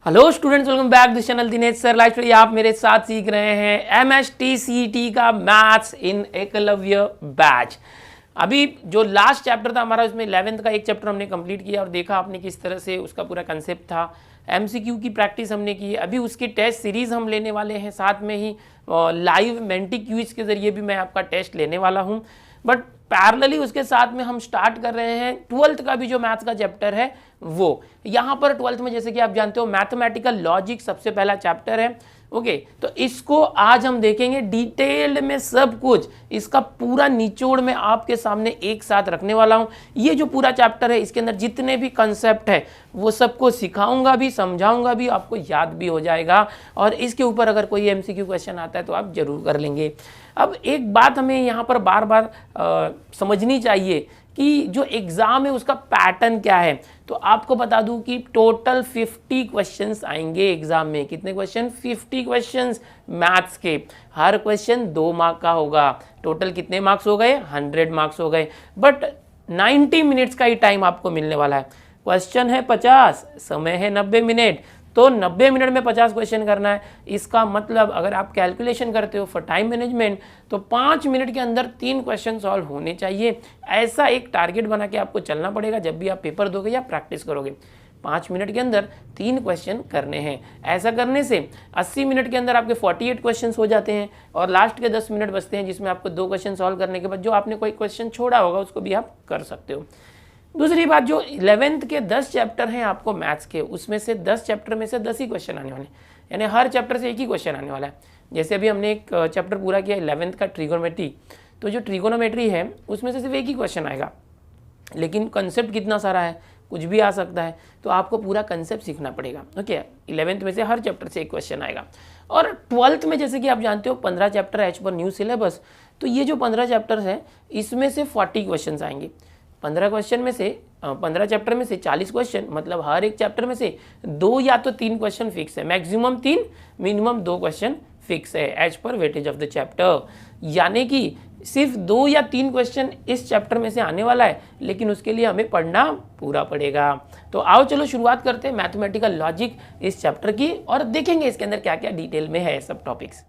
Hello students, welcome back this channel Dinesh sir live study. आप मेरे साथ सीख रहे हैं MSTCT का मैथ्स इन एकलव्य बैच। अभी जो लास्ट चैप्टर था हमारा, उसमें 11th का एक चैप्टर हमने कंप्लीट किया और देखा आपने किस तरह से उसका पूरा कंसेप्ट था। MCQ की प्रैक्टिस हमने की है। अभी उसकी टेस्ट सीरीज हम लेने वाले हैं, साथ में ही लाइव मेंटी क्विज के जरिए भी मैं आपका टेस्ट लेने वाला हूँ। बट पैरेलली उसके साथ में हम स्टार्ट कर रहे हैं 12th का भी जो मैथ्स का चैप्टर है वो। यहाँ पर 12th में जैसे कि आप जानते हो मैथमेटिकल लॉजिक सबसे पहला चैप्टर है। ओके, तो इसको आज हम देखेंगे डिटेल्ड में, सब कुछ इसका पूरा निचोड़ में आपके सामने एक साथ रखने वाला हूँ। ये जो पूरा चैप्टर है इसके अंदर जितने भी कंसेप्ट है वो सबको सिखाऊंगा भी, समझाऊंगा भी, आपको याद भी हो जाएगा। और इसके ऊपर अगर कोई MCQ क्वेश्चन आता है तो आप जरूर कर लेंगे। अब एक बात हमें यहाँ पर बार बार समझनी चाहिए कि जो एग्ज़ाम है उसका पैटर्न क्या है। तो आपको बता दूं कि टोटल 50 क्वेश्चंस आएंगे एग्जाम में। कितने क्वेश्चन? 50 क्वेश्चंस मैथ्स के। हर क्वेश्चन 2 मार्क का होगा। टोटल कितने मार्क्स हो गए? 100 मार्क्स हो गए। बट 90 मिनट्स का ही टाइम आपको मिलने वाला है। क्वेश्चन है 50, समय है 90 मिनट। तो 90 मिनट में 50 क्वेश्चन करना है। इसका मतलब अगर आप कैलकुलेशन करते हो फॉर टाइम मैनेजमेंट तो 5 मिनट के अंदर 3 क्वेश्चन सॉल्व होने चाहिए। ऐसा एक टारगेट बना के आपको चलना पड़ेगा जब भी आप पेपर दोगे या प्रैक्टिस करोगे। 5 मिनट के अंदर 3 क्वेश्चन करने हैं। ऐसा करने से 80 मिनट के अंदर आपके 48 क्वेश्चन हो जाते हैं और लास्ट के 10 मिनट बचते हैं जिसमें आपको 2 क्वेश्चन सॉल्व करने के बाद जो आपने कोई क्वेश्चन छोड़ा होगा उसको भी आप कर सकते हो। दूसरी बात, जो 11th के 10 चैप्टर हैं आपको मैथ्स के, उसमें से 10 चैप्टर में से 10 ही क्वेश्चन आने वाले हैं। यानी हर चैप्टर से एक ही क्वेश्चन आने वाला है। जैसे अभी हमने एक चैप्टर पूरा किया 11th का ट्रिगोनोमेट्री, तो जो ट्रिगोनोमेट्री है उसमें से सिर्फ एक ही क्वेश्चन आएगा, लेकिन कंसेप्ट कितना सारा है, कुछ भी आ सकता है। तो आपको पूरा कंसेप्ट सीखना पड़ेगा। ओके, 11th में से हर चैप्टर से एक क्वेश्चन आएगा। और 12th में जैसे कि आप जानते हो 15 chapter as per new syllabus. तो ये जो 15 चैप्टर है इसमें से 40 क्वेश्चन आएंगे। 15 क्वेश्चन में से 15 चैप्टर में से 40 क्वेश्चन, मतलब हर एक चैप्टर में से 2 या तो 3 क्वेश्चन फिक्स है। मैक्सिमम 3, मिनिमम 2 क्वेश्चन फिक्स है as per weightage of the chapter. यानी कि सिर्फ 2 या 3 क्वेश्चन इस चैप्टर में से आने वाला है, लेकिन उसके लिए हमें पढ़ना पूरा पड़ेगा। तो आओ चलो शुरुआत करते हैं मैथमेटिकल लॉजिक इस चैप्टर की और देखेंगे इसके अंदर क्या क्या डिटेल में है सब टॉपिक्स।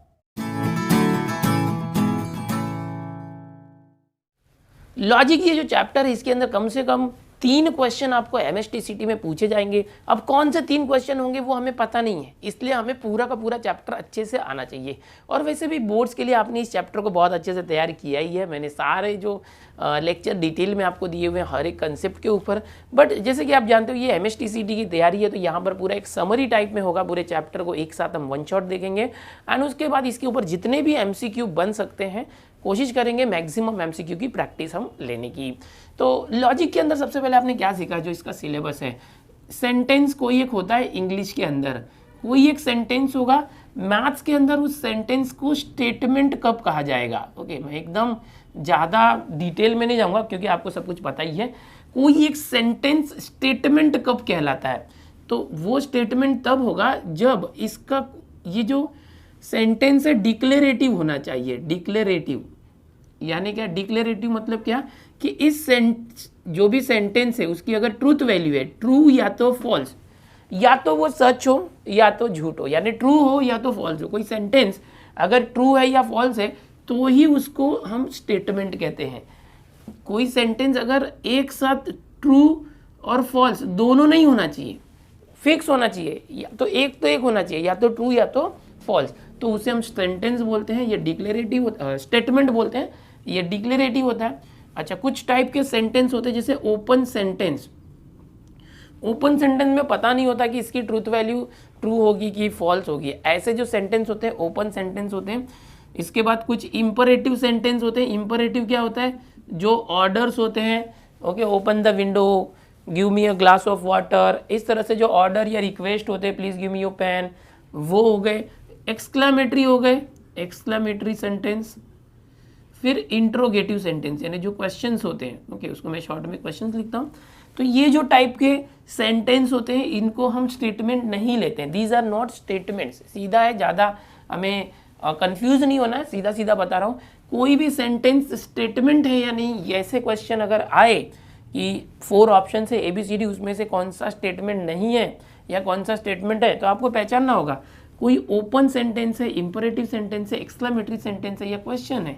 लॉजिक ये जो चैप्टर है इसके अंदर कम से कम 3 क्वेश्चन आपको MSTCT में पूछे जाएंगे। अब कौन से 3 क्वेश्चन होंगे वो हमें पता नहीं है, इसलिए हमें पूरा का पूरा चैप्टर अच्छे से आना चाहिए। और वैसे भी बोर्ड्स के लिए आपने इस चैप्टर को बहुत अच्छे से तैयार किया ही है। मैंने सारे जो लेक्चर डिटेल में आपको दिए हुए हैं हर एक कंसेप्ट के ऊपर। बट जैसे कि आप जानते हो ये MSTCT की तैयारी है, तो यहाँ पर पूरा एक समरी टाइप में होगा। पूरे चैप्टर को एक साथ हम 1 शॉट देखेंगे एंड उसके बाद इसके ऊपर जितने भी MCQ बन सकते हैं कोशिश करेंगे मैक्सिमम MCQ की प्रैक्टिस हम लेने की। तो लॉजिक के अंदर सबसे पहले आपने क्या सीखा, जो इसका सिलेबस है। सेंटेंस कोई एक होता है इंग्लिश के अंदर, कोई एक सेंटेंस होगा मैथ्स के अंदर, उस सेंटेंस को स्टेटमेंट कब कहा जाएगा। ओके, मैं एकदम ज़्यादा डिटेल में नहीं जाऊँगा क्योंकि आपको सब कुछ पता ही है। कोई एक सेंटेंस स्टेटमेंट कब कहलाता है, तो वो स्टेटमेंट तब होगा जब इसका ये जो सेंटेंस है डिक्लेरेटिव होना चाहिए। डिक्लेरेटिव यानी क्या? डिक्लेरेटिव मतलब क्या कि इस जो भी सेंटेंस है उसकी अगर ट्रूथ वैल्यू है, ट्रू या तो फॉल्स, या तो वो सच हो या तो झूठ हो, यानी ट्रू हो या तो फॉल्स हो। कोई सेंटेंस अगर ट्रू है या फॉल्स है तो ही उसको हम स्टेटमेंट कहते हैं। कोई सेंटेंस अगर एक साथ ट्रू और फॉल्स दोनों नहीं होना चाहिए, फिक्स होना चाहिए, या तो एक होना चाहिए, या तो ट्रू या तो फॉल्स, तो उसे हम सेंटेंस बोलते हैं। ये डिक्लेरेटिव स्टेटमेंट बोलते हैं, ये डिक्लेरेटिव होता है। अच्छा, कुछ टाइप के सेंटेंस होते हैं जैसे ओपन सेंटेंस। ओपन सेंटेंस में पता नहीं होता कि इसकी ट्रूथ वैल्यू ट्रू होगी कि फॉल्स होगी। ऐसे जो सेंटेंस होते हैं ओपन सेंटेंस होते हैं। इसके बाद कुछ इंपरेटिव सेंटेंस होते हैं। इंपरेटिव क्या होता है? जो ऑर्डर्स होते हैं। Okay, open the window, give me a glass of water, इस तरह से जो ऑर्डर या रिक्वेस्ट होते हैं, please give me your pen, वो हो गए। एक्सक्लामेटरी हो गए, एक्सक्लामेटरी सेंटेंस। फिर इंट्रोगेटिव सेंटेंस यानी जो क्वेश्चंस होते हैं। ओके, उसको मैं शॉर्ट में क्वेश्चंस लिखता हूँ। तो ये जो टाइप के सेंटेंस होते हैं इनको हम स्टेटमेंट नहीं लेते हैं। These are not statements. सीधा है, ज़्यादा हमें कंफ्यूज नहीं होना है, सीधा सीधा बता रहा हूँ। कोई भी सेंटेंस स्टेटमेंट है या नहीं, ऐसे क्वेश्चन अगर आए कि 4 ऑप्शन है ABCD, उसमें से कौन सा स्टेटमेंट नहीं है, या कौन सा स्टेटमेंट है, तो आपको पहचानना होगा कोई ओपन सेंटेंस है, इंपरेटिव सेंटेंस है, एक्सक्लेमेटरी सेंटेंस है या क्वेश्चन है।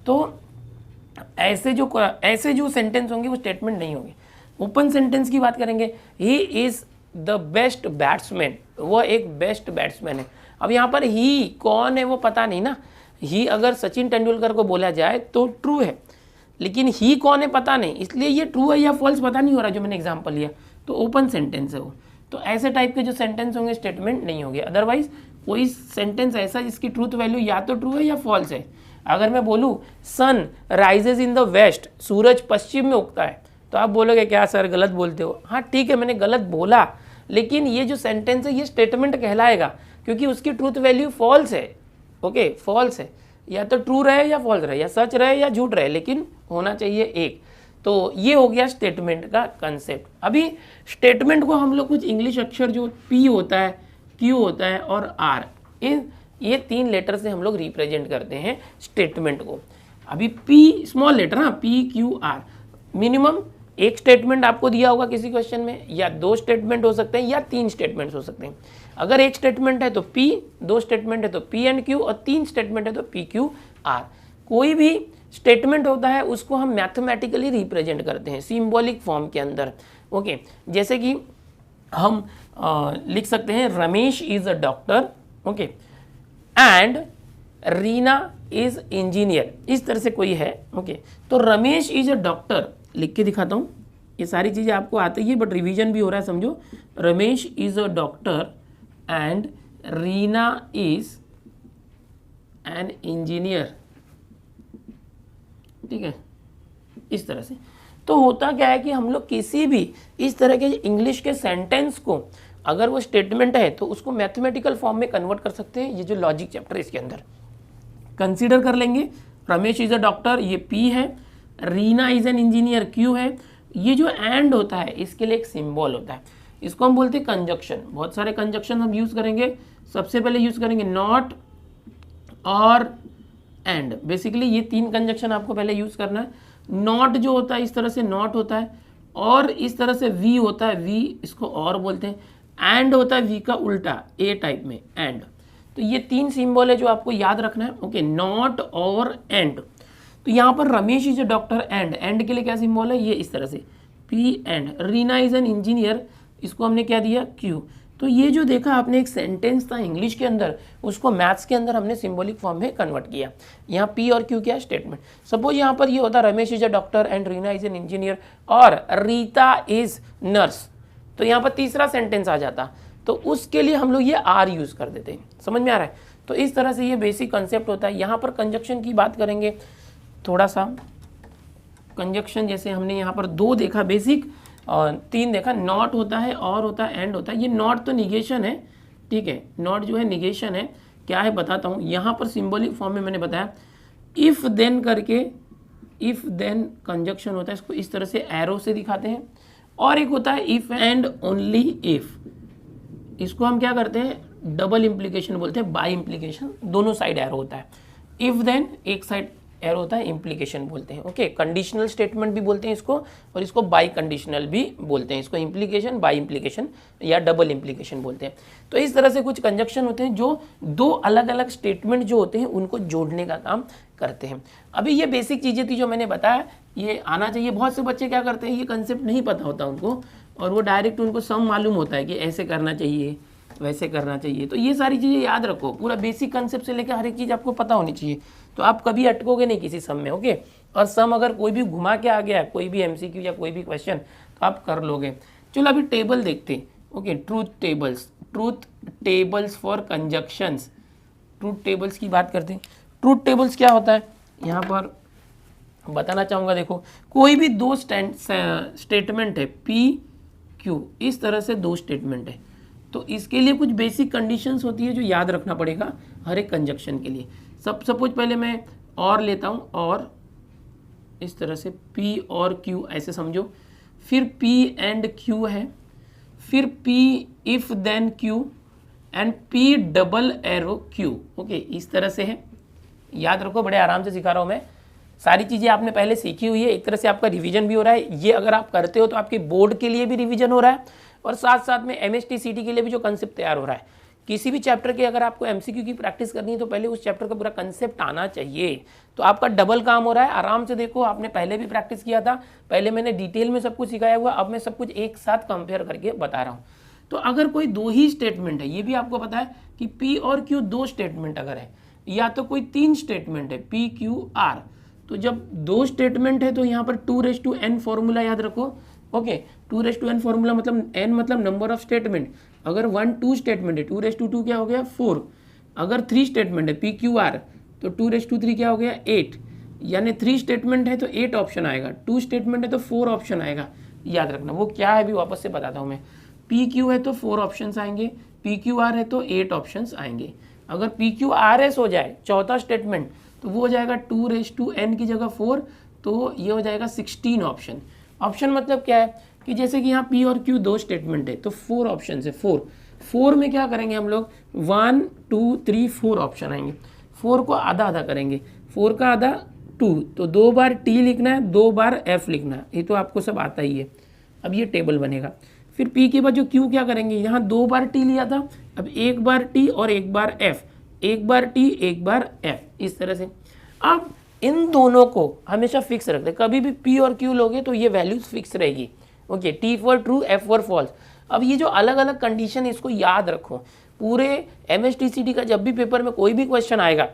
तो ऐसे जो सेंटेंस होंगे वो स्टेटमेंट नहीं होंगे। ओपन सेंटेंस की बात करेंगे, he is the best batsman, वो एक बेस्ट बैट्समैन है। अब यहाँ पर ही कौन है वो पता नहीं ना, ही अगर सचिन तेंदुलकर को बोला जाए तो ट्रू है, लेकिन ही कौन है पता नहीं, इसलिए ये ट्रू है या फॉल्स पता नहीं हो रहा जो मैंने एग्जांपल लिया, तो ओपन सेंटेंस है वो। तो ऐसे टाइप के जो सेंटेंस होंगे स्टेटमेंट नहीं होंगे। अदरवाइज कोई सेंटेंस ऐसा जिसकी ट्रूथ वैल्यू या तो ट्रू है या फॉल्स है। अगर मैं बोलूँ sun rises in the west, सूरज पश्चिम में उगता है, तो आप बोलोगे क्या सर गलत बोलते हो। हाँ ठीक है, मैंने गलत बोला, लेकिन ये जो सेंटेंस है ये स्टेटमेंट कहलाएगा क्योंकि उसकी ट्रूथ वैल्यू फॉल्स है। ओके, फॉल्स है, या तो ट्रू रहे या फॉल्स रहे, या सच रहे या झूठ रहे, लेकिन होना चाहिए एक। तो ये हो गया स्टेटमेंट का कंसेप्ट। अभी स्टेटमेंट को हम लोग कुछ इंग्लिश अक्षर जो पी होता है, क्यू होता है और आर, ये 3 लेटर से हम लोग रिप्रेजेंट करते हैं स्टेटमेंट को। अभी पी स्मॉल लेटर, हाँ, पी क्यू आर, मिनिमम एक स्टेटमेंट आपको दिया होगा किसी क्वेश्चन में, या 2 स्टेटमेंट हो सकते हैं या 3 स्टेटमेंट्स हो सकते हैं। अगर एक स्टेटमेंट है तो पी, 2 स्टेटमेंट है तो पी एंड क्यू, और 3 स्टेटमेंट है तो पी क्यू आर। कोई भी स्टेटमेंट होता है उसको हम मैथमेटिकली रिप्रेजेंट करते हैं सिंबॉलिक फॉर्म के अंदर। ओके, जैसे कि हम लिख सकते हैं Ramesh is a doctor, okay, and Reena is engineer, इस तरह से कोई है। ओके, तो रमेश इज अ डॉक्टर लिख के दिखाता हूँ, ये सारी चीज़ें आपको आती है बट रिवीजन भी हो रहा है, समझो। Ramesh is a doctor and Reena is an engineer, ठीक है, इस तरह से। तो होता क्या है कि हम लोग किसी भी इस तरह के इंग्लिश के सेंटेंस को अगर वो स्टेटमेंट है तो उसको मैथमेटिकल फॉर्म में कन्वर्ट कर सकते हैं। ये जो लॉजिक चैप्टर है इसके अंदर कंसीडर कर लेंगे। रमेश इज अ डॉक्टर, ये पी है, Reena is an engineer, Q है। ये जो एंड होता है इसके लिए एक सिंबल होता है, इसको हम बोलते हैं कंजक्शन। बहुत सारे कंजक्शन हम यूज करेंगे। सबसे पहले यूज करेंगे नॉट और एंड। बेसिकली ये 3 कंजक्शन आपको पहले यूज करना है। नॉट जो होता है इस तरह से नॉट होता है, और इस तरह से वी होता है, वी इसको और बोलते हैं। एंड होता है वी का उल्टा, ए टाइप में एंड। तो ये 3 सिंबल है जो आपको याद रखना है। ओके, नॉट और एंड। तो यहाँ पर Ramesh is a doctor, and के लिए क्या सिंबल है, ये इस तरह से P and. Reena is an engineer, इसको हमने क्या दिया, क्यू। तो ये जो देखा आपने एक सेंटेंस था इंग्लिश के अंदर, उसको मैथ्स के अंदर हमने सिंबॉलिक फॉर्म में कन्वर्ट किया। यहाँ पी और क्यू क्या स्टेटमेंट। सपोज यहाँ पर ये होता Ramesh is a doctor and Reena is an engineer और रीता इज नर्स, तो यहाँ पर तीसरा सेंटेंस आ जाता, तो उसके लिए हम लोग ये आर यूज कर देते हैं। समझ में आ रहा है। तो इस तरह से ये बेसिक कंसेप्ट होता है। यहाँ पर कंजक्शन की बात करेंगे थोड़ा सा। कंजक्शन जैसे हमने यहाँ पर 2 देखा बेसिक, और 3 देखा। नॉट होता है, और होता है, एंड होता है। ये नॉट तो निगेशन है, ठीक है, नॉट जो है निगेशन है। क्या है बताता हूँ। यहाँ पर सिंबॉलिक फॉर्म में मैंने बताया इफ देन करके, इफ देन कंजक्शन होता है, इसको इस तरह से एरो से दिखाते हैं। और एक होता है इफ एंड ओनली इफ, इसको हम क्या करते हैं डबल इम्प्लीकेशन बोलते हैं, बाई इम्प्लीकेशन, दोनों साइड एरो होता है। इफ देन एक साइड एरो होता है, इम्प्लीकेशन बोलते हैं। ओके, कंडीशनल स्टेटमेंट भी बोलते हैं इसको, और इसको बाई कंडीशनल भी बोलते हैं। इसको इम्प्लीकेशन, बाई इम्प्लीकेशन या डबल इम्प्लीकेशन बोलते हैं। तो इस तरह से कुछ कंजक्शन होते हैं जो 2 अलग अलग स्टेटमेंट जो होते हैं उनको जोड़ने का काम करते हैं। अभी ये बेसिक चीज़ें थी जो मैंने बताया, ये आना चाहिए। बहुत से बच्चे क्या करते हैं, ये कंसेप्ट नहीं पता होता उनको, और वो डायरेक्ट उनको सम मालूम होता है कि ऐसे करना चाहिए, वैसे करना चाहिए। तो ये सारी चीज़ें याद रखो, पूरा बेसिक कंसेप्ट से लेकर हर एक चीज़ आपको पता होनी चाहिए, तो आप कभी अटकोगे नहीं किसी सम में। ओके, और सम अगर कोई भी घुमा के आ गया है, कोई भी एमसीक्यू या कोई भी क्वेश्चन, तो आप कर लोगे। चलो अभी टेबल देखते हैं। Okay, truth tables for conjunctions. Truth tables की बात करते हैं। ट्रूथ टेबल्स क्या होता है यहाँ पर बताना चाहूँगा। देखो, कोई भी 2 स्टेटमेंट है, पी क्यू, इस तरह से 2 स्टेटमेंट है, तो इसके लिए कुछ बेसिक कंडीशंस होती है जो याद रखना पड़ेगा हर एक कंजक्शन के लिए। सपोज पहले मैं और लेता हूँ, और इस तरह से P और Q ऐसे समझो, फिर P एंड Q है, फिर P if then Q and P double arrow Q। Okay, इस तरह से है, याद रखो, बड़े आराम से सिखा रहा हूँ मैं। सारी चीज़ें आपने पहले सीखी हुई है, एक तरह से आपका रिवीजन भी हो रहा है। ये अगर आप करते हो तो आपके बोर्ड के लिए भी रिवीजन हो रहा है और साथ साथ में MST CT के लिए भी जो कंसेप्ट तैयार हो रहा है। किसी भी चैप्टर के अगर आपको MCQ की प्रैक्टिस करनी है तो पहले उस चैप्टर का पूरा कंसेप्ट आना चाहिए, तो आपका डबल काम हो रहा है। आराम से देखो, आपने पहले भी प्रैक्टिस किया था, पहले मैंने डिटेल में सब कुछ सिखाया हुआ, अब मैं सब कुछ एक साथ कंपेयर करके बता रहा हूँ। तो अगर कोई दो ही स्टेटमेंट है, ये भी आपको पता है कि P और Q दो स्टेटमेंट अगर है, या तो कोई तीन स्टेटमेंट है P Q R, तो जब दो स्टेटमेंट है तो यहाँ पर 2n फॉर्मूला याद रखो। ओके, 2n फॉर्मूला मतलब n मतलब नंबर ऑफ स्टेटमेंट। अगर 1 2 स्टेटमेंट है 2 क्या हो गया 4। अगर 3 स्टेटमेंट है PQR तो 2 क्या हो गया 8। यानी 3 स्टेटमेंट है तो 8 ऑप्शन आएगा, 2 स्टेटमेंट है तो 4 ऑप्शन आएगा। याद रखना वो क्या है, अभी वापस से बताता हूँ मैं। PQ है तो 4 ऑप्शन आएंगे, PQR है तो 8 ऑप्शन आएंगे। अगर PQRS हो जाए चौथा स्टेटमेंट तो वो हो जाएगा 2n की जगह 4, तो ये हो जाएगा 16 ऑप्शन। ऑप्शन मतलब क्या है कि जैसे कि यहाँ P और Q दो स्टेटमेंट है तो 4 ऑप्शन है। 4 में क्या करेंगे हम लोग 1 2 3 4 ऑप्शन आएंगे। 4 को आधा आधा करेंगे, 4 का आधा 2, तो 2 बार T लिखना है, 2 बार F लिखना है, ये तो आपको सब आता ही है। अब ये टेबल बनेगा। फिर P के बाद जो Q क्या करेंगे, यहाँ 2 बार T लिया था, अब 1 बार T और 1 बार F, 1 बार T 1 बार F, इस तरह से। अब इन दोनों को हमेशा फिक्स रखते, कभी भी P और Q लोगे तो ये वैल्यूज फिक्स रहेगी। Okay, T for true, F for false. अब ये जो अलग अलग कंडीशन है इसको याद रखो। पूरे MST CT का जब भी पेपर में कोई भी क्वेश्चन आएगा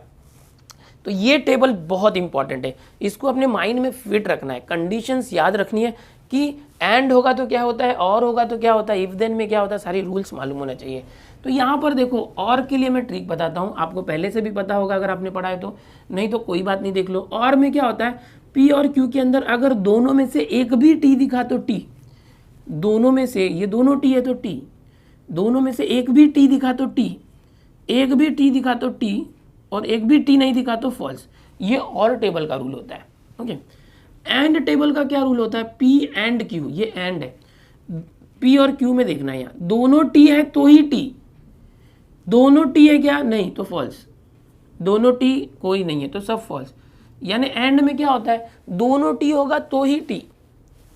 तो ये टेबल बहुत इंपॉर्टेंट है, इसको अपने माइंड में फिट रखना है। कंडीशंस याद रखनी है कि एंड होगा तो क्या होता है, और होगा तो क्या होता है, इफ देन में क्या होता है, सारी रूल्स मालूम होना चाहिए। तो यहाँ पर देखो, और के लिए मैं ट्रिक बताता हूँ, आपको पहले से भी पता होगा अगर आपने पढ़ा है तो, नहीं तो कोई बात नहीं, देख लो। और में क्या होता है, P और Q के अंदर अगर दोनों में से एक भी T दिखा तो T, दोनों में से, ये दोनों T है तो T, दोनों में से एक भी T दिखा तो T, एक भी T दिखा तो T, और एक भी T नहीं दिखा तो फॉल्स। ये और टेबल का रूल होता है। ओके, एंड टेबल का क्या रूल होता है, P एंड Q, ये एंड है, P और Q में देखना है, यहाँ दोनों T है तो ही T, दोनों T है क्या, नहीं तो फॉल्स, दोनों T कोई नहीं है तो सब फॉल्स। यानी एंड में क्या होता है, दोनों T होगा तो ही T,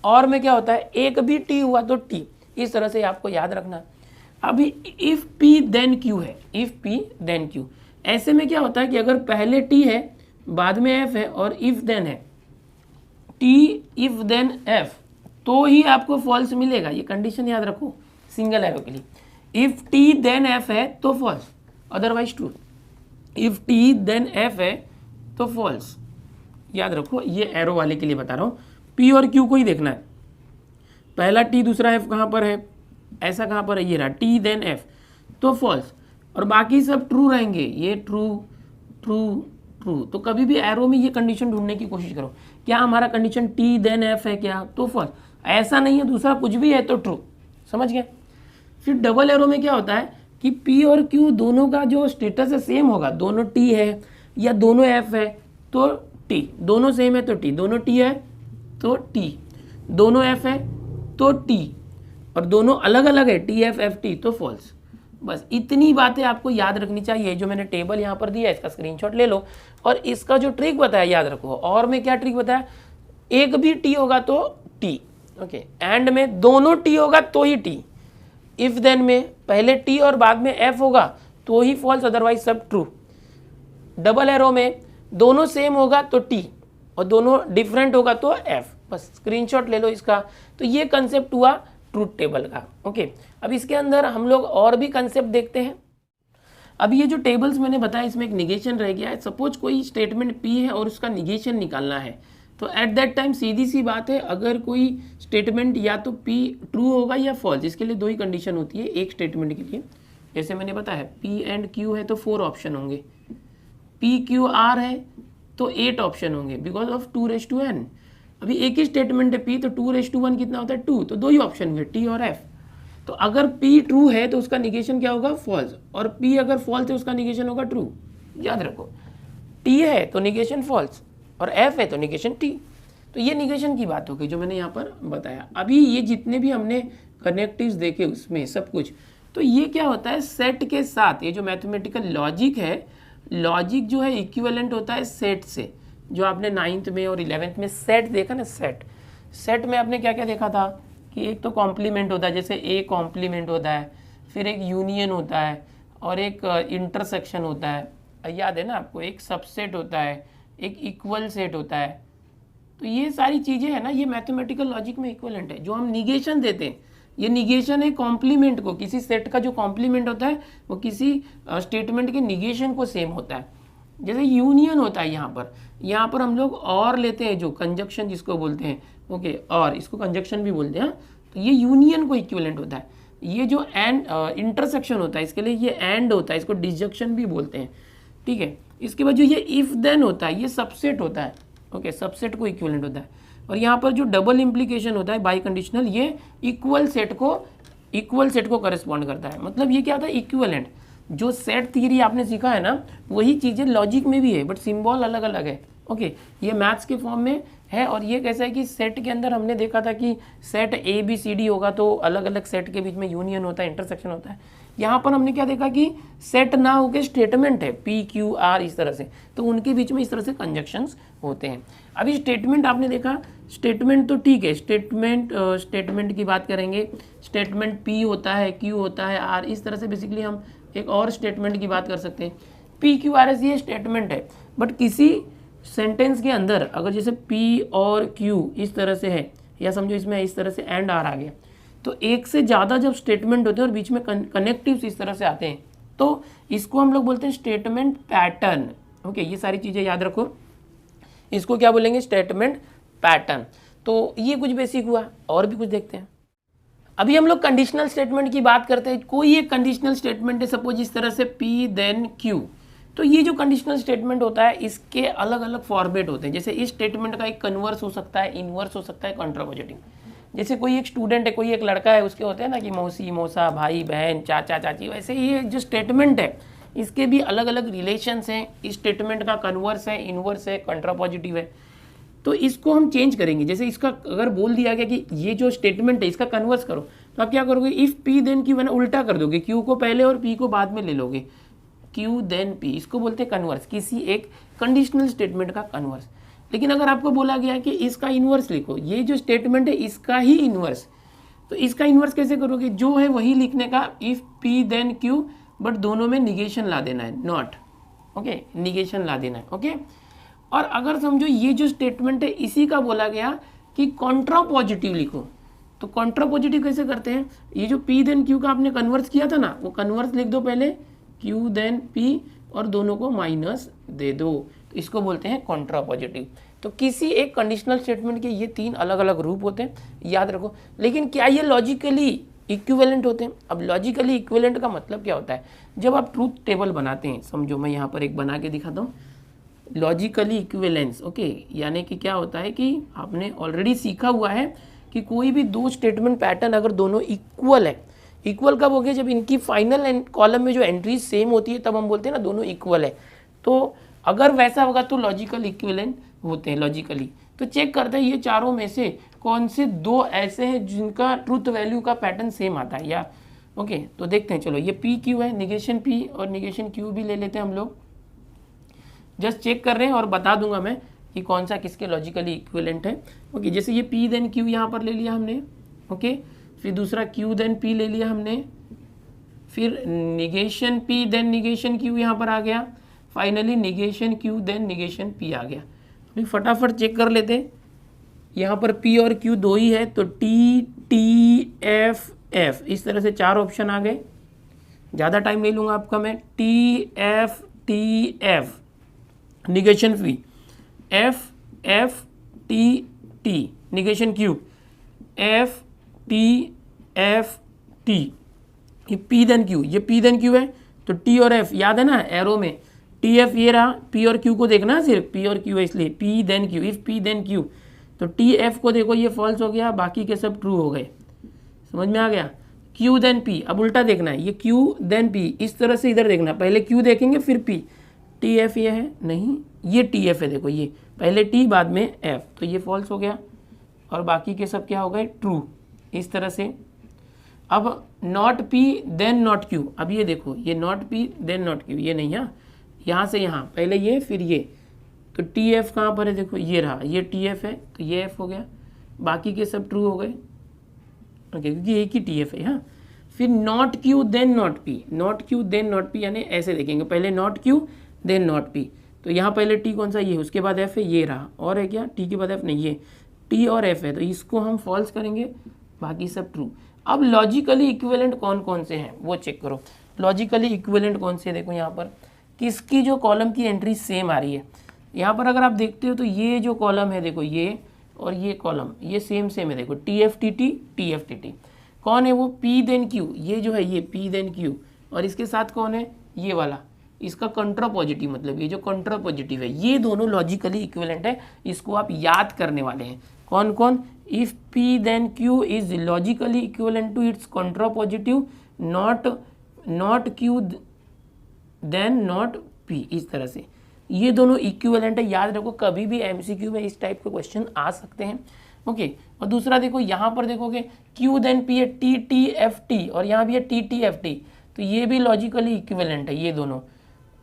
और में क्या होता है, एक भी T हुआ तो T। इस तरह से आपको याद रखना। अभी इफ P देन Q है, इफ P देन Q, ऐसे में क्या होता है कि अगर पहले T है बाद में F है और इफ देन है, T इफ देन F, तो ही आपको फॉल्स मिलेगा। ये कंडीशन याद रखो सिंगल एरो के लिए। इफ T देन F है तो false, otherwise true. If T then F है तो फॉल्स, याद रखो। ये एरो वाले के लिए बता रहा हूँ। P और Q को ही देखना है, पहला T दूसरा F कहाँ पर है, ऐसा कहाँ पर है, ये रहा T देन F, तो फॉल्स, और बाकी सब ट्रू रहेंगे। ये ट्रू ट्रू ट्रू, तो कभी भी एरो में ये कंडीशन ढूंढने की कोशिश करो, क्या हमारा कंडीशन T देन F है क्या, तो फॉल्स, ऐसा नहीं है दूसरा कुछ भी है तो ट्रू। समझ गए। फिर डबल एरो में क्या होता है कि P और Q दोनों का जो स्टेटस है सेम होगा, दोनों T है या दोनों F है तो T, दोनों सेम है तो T, दोनों T है तो T, दोनों F है तो T, और दोनों अलग अलग है TF FT तो फॉल्स। बस इतनी बातें आपको याद रखनी चाहिए। जो मैंने टेबल यहाँ पर दिया है इसका स्क्रीनशॉट ले लो, और इसका जो ट्रिक बताया याद रखो। और में क्या ट्रिक बताया, एक भी T होगा तो T, ओके, एंड में दोनों T होगा तो ही T, इफ देन में पहले T और बाद में F होगा तो ही फॉल्स, अदरवाइज सब ट्रू। डबल एरो में दोनों सेम होगा तो T और दोनों डिफरेंट होगा तो F। बस स्क्रीनशॉट ले लो इसका। तो ये कंसेप्ट हुआ ट्रूथ टेबल का। ओके, अब इसके अंदर हम लोग और भी कंसेप्ट देखते हैं। अब ये जो टेबल्स मैंने बताया इसमें एक निगेशन रह गया है। सपोज कोई स्टेटमेंट P है और उसका निगेशन निकालना है, तो एट दैट टाइम सीधी सी बात है, अगर कोई स्टेटमेंट या तो P ट्रू होगा या फॉल्स, इसके लिए दो ही कंडीशन होती है एक स्टेटमेंट के लिए। जैसे मैंने बताया P एंड Q है तो 4 ऑप्शन होंगे, PQR है तो 8 ऑप्शन होंगे बिकॉज ऑफ 2n। अभी एक ही स्टेटमेंट है P, तो 2 कितना होता है 2, तो दो ही ऑप्शन हुए T और F। तो अगर P ट्रू है तो उसका निगेशन क्या होगा, फॉल्स, और P अगर फॉल्स है उसका निगेशन होगा ट्रू। याद रखो, T है तो निगेशन फॉल्स और F है तो निगेशन T। तो ये निगेशन की बात हो गई जो मैंने यहाँ पर बताया। अभी ये जितने भी हमने कनेक्टिव्स देखे उसमें सब कुछ, तो ये क्या होता है सेट के साथ, ये जो मैथमेटिकल लॉजिक है, लॉजिक जो है इक्विवेलेंट होता है सेट से। जो आपने 9th में और 11th में सेट देखा ना, सेट में आपने क्या क्या देखा था कि एक तो कॉम्प्लीमेंट होता है, जैसे ए कॉम्प्लीमेंट होता है, फिर एक यूनियन होता है और एक इंटरसेक्शन होता है, याद है ना आपको, एक सबसेट होता है, एक इक्वल सेट होता है। तो ये सारी चीज़ें हैं ना, ये मैथमेटिकल लॉजिक में इक्वलेंट है। जो हम निगेशन देते हैं, ये निगेशन है कॉम्प्लीमेंट को, किसी सेट का जो कॉम्प्लीमेंट होता है वो किसी स्टेटमेंट के निगेशन को सेम होता है। जैसे यूनियन होता है यहाँ पर हम लोग और लेते हैं, जो कंजक्शन जिसको बोलते हैं, ओके, और इसको कंजक्शन भी बोलते हैं, तो ये यूनियन को इक्विवेलेंट होता है। ये जो एंड इंटरसेक्शन होता है, इसके लिए ये एंड होता है, इसको डिसजंक्शन भी बोलते हैं, ठीक है। इसके बाद जो ये इफ देन होता है, ये सबसेट होता है, ओके, सबसेट को इक्विवेलेंट होता है। और यहाँ पर जो डबल इम्प्लीकेशन होता है बाई कंडीशनल, ये इक्वल सेट को करस्पॉन्ड करता है। मतलब ये क्या होता है, इक्विवेलेंट। जो सेट थियरी आपने सीखा है ना, वही चीज़ें लॉजिक में भी है, बट सिंबल अलग अलग है, ओके। ये मैथ्स के फॉर्म में है। और ये कैसा है कि सेट के अंदर हमने देखा था कि set A B C D होगा तो अलग अलग सेट के बीच में यूनियन होता है, इंटरसेक्शन होता है। यहाँ पर हमने क्या देखा कि सेट ना होकर स्टेटमेंट है, पी क्यू आर इस तरह से, तो उनके बीच में इस तरह से कंजक्शंस होते हैं। अभी स्टेटमेंट आपने देखा, स्टेटमेंट तो ठीक है, स्टेटमेंट की बात करेंगे। स्टेटमेंट पी होता है, क्यू होता है, आर, इस तरह से बेसिकली हम एक और स्टेटमेंट की बात कर सकते हैं। पी क्यू आर एस ये स्टेटमेंट है, बट किसी सेंटेंस के अंदर अगर जैसे पी और क्यू इस तरह से है, या समझो इसमें इस तरह से एंड आर आ गया, तो एक से ज़्यादा जब स्टेटमेंट होते हैं और बीच में कनेक्टिव्स इस तरह से आते हैं, तो इसको हम लोग बोलते हैं स्टेटमेंट पैटर्न, ओके। ये सारी चीज़ें याद रखो, इसको क्या बोलेंगे, स्टेटमेंट पैटर्न। तो ये कुछ बेसिक हुआ, और भी कुछ देखते हैं। अभी हम लोग कंडीशनल स्टेटमेंट की बात करते हैं। कोई एक कंडीशनल स्टेटमेंट है, सपोज इस तरह से P देन Q, तो ये जो कंडीशनल स्टेटमेंट होता है इसके अलग अलग फॉर्मेट होते हैं। जैसे इस स्टेटमेंट का एक कन्वर्स हो सकता है, इनवर्स हो सकता है, कॉन्ट्रापोजिटिव। जैसे कोई एक स्टूडेंट है, कोई एक लड़का है, उसके होते हैं ना कि मौसी मौसा, भाई बहन, चाचा चाची, वैसे ये जो स्टेटमेंट है इसके भी अलग अलग रिलेशंस हैं। इस स्टेटमेंट का कन्वर्स है, इनवर्स है, कॉन्ट्रापोजिटिव है। तो इसको हम चेंज करेंगे। जैसे इसका अगर बोल दिया गया कि ये जो स्टेटमेंट है इसका कन्वर्स करो, तो आप क्या करोगे, इफ़ पी देन क्यू, है ना, उल्टा कर दोगे, क्यू को पहले और पी को बाद में ले लोगे, क्यू देन पी, इसको बोलते हैं कन्वर्स, किसी एक कंडीशनल स्टेटमेंट का कन्वर्स। लेकिन अगर आपको बोला गया कि इसका इन्वर्स लिखो, ये जो स्टेटमेंट है इसका ही इन्वर्स, तो इसका इन्वर्स कैसे करोगे, जो है वही लिखने का, if P then Q, but दोनों में निगेशन ला देना है, नॉट, ओके, निगेशन ला देना है, ओके। और अगर समझो ये जो स्टेटमेंट है इसी का बोला गया कि कॉन्ट्रापॉजिटिव लिखो, तो कॉन्ट्रापॉजिटिव कैसे करते हैं, ये जो पी देन क्यू का आपने कन्वर्स किया था ना, वो कन्वर्स लिख दो पहले, क्यू देन पी, और दोनों को माइनस दे दो, तो इसको बोलते हैं कॉन्ट्रापॉजिटिव। तो किसी एक कंडीशनल स्टेटमेंट के ये 3 अलग अलग रूप होते हैं, याद रखो। लेकिन क्या ये लॉजिकली इक्विवेलेंट होते हैं? अब लॉजिकली इक्विवेलेंट का मतलब क्या होता है, जब आप ट्रूथ टेबल बनाते हैं, समझो मैं यहाँ पर एक बना के दिखाता हूँ, लॉजिकली इक्विवेलेंस, ओके, यानी कि क्या होता है कि आपने ऑलरेडी सीखा हुआ है कि कोई भी 2 स्टेटमेंट पैटर्न अगर दोनों इक्वल है, इक्वल कब हो गया, जब इनकी फाइनल कॉलम में जो एंट्रीज सेम होती है तब हम बोलते हैं ना दोनों इक्वल है। तो अगर वैसा होगा तो लॉजिकल इक्विवेलेंट होते हैं लॉजिकली। तो चेक करते हैं ये चारों में से कौन से 2 ऐसे हैं जिनका ट्रूथ वैल्यू का पैटर्न सेम आता है, या ओके। तो देखते हैं, चलो ये पी क्यू है, निगेशन पी और निगेशन क्यू भी ले लेते हैं हम लोग, जस्ट चेक कर रहे हैं और बता दूंगा मैं कि कौन सा किसके लॉजिकली इक्विवेलेंट है, ओके। जैसे ये पी देन क्यू यहाँ पर ले लिया हमने, ओके, फिर दूसरा क्यू देन पी ले लिया हमने, फिर negation P then negation Q यहाँ पर आ गया, finally negation Q then negation P आ गया। अभी फटाफट चेक कर लेते हैं, यहाँ पर पी और क्यू 2 ही है, तो टी टी एफ एफ, इस तरह से 4 ऑप्शन आ गए। ज़्यादा टाइम नहीं लूँगा आपका मैं, T F negation P, F F T T negation Q, F T F T, ये पी देन क्यू, ये पी देन क्यू है, तो टी और एफ याद है ना एरो में, टी एफ ये रहा, पी और क्यू को देखना, सिर्फ पी और क्यू है इसलिए P then Q, if P then Q, तो टी एफ को देखो ये फॉल्स हो गया, बाकी के सब ट्रू हो गए, समझ में आ गया। क्यू देन पी, अब उल्टा देखना है, ये क्यू देन पी, इस तरह से इधर देखना, पहले क्यू देखेंगे फिर पी, टी एफ ये है नहीं, ये टी एफ है, देखो ये पहले टी बाद में एफ, तो ये फॉल्स हो गया और बाकी के सब क्या हो गए, ट्रू, इस तरह से। अब not P then not Q, अब ये देखो ये not P then not Q, ये नहीं है, यहाँ से यहाँ पहले ये फिर ये, तो टी एफ कहाँ पर है, देखो ये रहा, ये टी एफ है तो ये एफ हो गया, बाकी के सब ट्रू हो गए, ओके, क्योंकि एक ही टी एफ है। हाँ, फिर not Q then not P, not Q then not P, यानी ऐसे देखेंगे, पहले not Q then not P, तो यहाँ पहले टी कौन सा, ये, उसके बाद एफ है, ये रहा, और है क्या, टी के बाद एफ नहीं, ये टी और एफ है, तो इसको हम फॉल्स करेंगे, बाकी सब ट्रू। अब लॉजिकली इक्विवेलेंट कौन कौन से हैं वो चेक करो, लॉजिकली इक्विवेलेंट कौन से, देखो यहाँ पर किसकी जो कॉलम की एंट्री सेम आ रही है। यहाँ पर अगर आप देखते हो तो ये जो कॉलम है, देखो ये और ये कॉलम, ये सेम सेम है, देखो T F T T, T F T T, कौन है वो, पी देन क्यू, ये जो है ये पी देन क्यू, और इसके साथ कौन है, ये वाला, इसका कंट्रा पॉजिटिव, मतलब ये जो कंट्रा पॉजिटिव है, ये दोनों लॉजिकली इक्विवेलेंट है। इसको आप याद करने वाले हैं, कौन कौन, if P then Q is logically equivalent to its contrapositive, not Q then not P, इस तरह से ये दोनों इक्विवेलेंट है। याद रखो, कभी भी एमसीक्यू में इस टाइप के क्वेश्चन आ सकते हैं, ओके। और दूसरा देखो, यहाँ पर देखोगे क्यू देन पी है, टी टी एफ टी, और यहाँ भी है टी टी एफ टी, तो ये भी लॉजिकली इक्विवेलेंट है ये दोनों,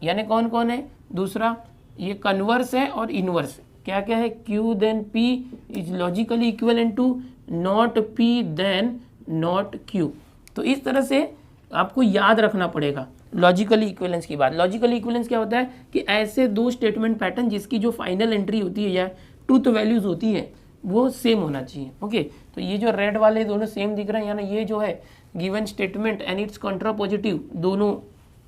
यानी कौन कौन है, दूसरा ये कन्वर्स है और इनवर्स, क्या क्या है, Q then P is logically equivalent to not P then not Q. तो इस तरह से आपको याद रखना पड़ेगा लॉजिकली इक्विवेलेंस की बात। लॉजिकली इक्विवेलेंस क्या होता है कि ऐसे दो स्टेटमेंट पैटर्न जिसकी जो फाइनल एंट्री होती है या ट्रूथ वैल्यूज होती है वो सेम होना चाहिए, ओके। तो ये जो रेड वाले दोनों सेम दिख रहे हैं, यानी ये जो है given statement and it's कंट्रा positive दोनों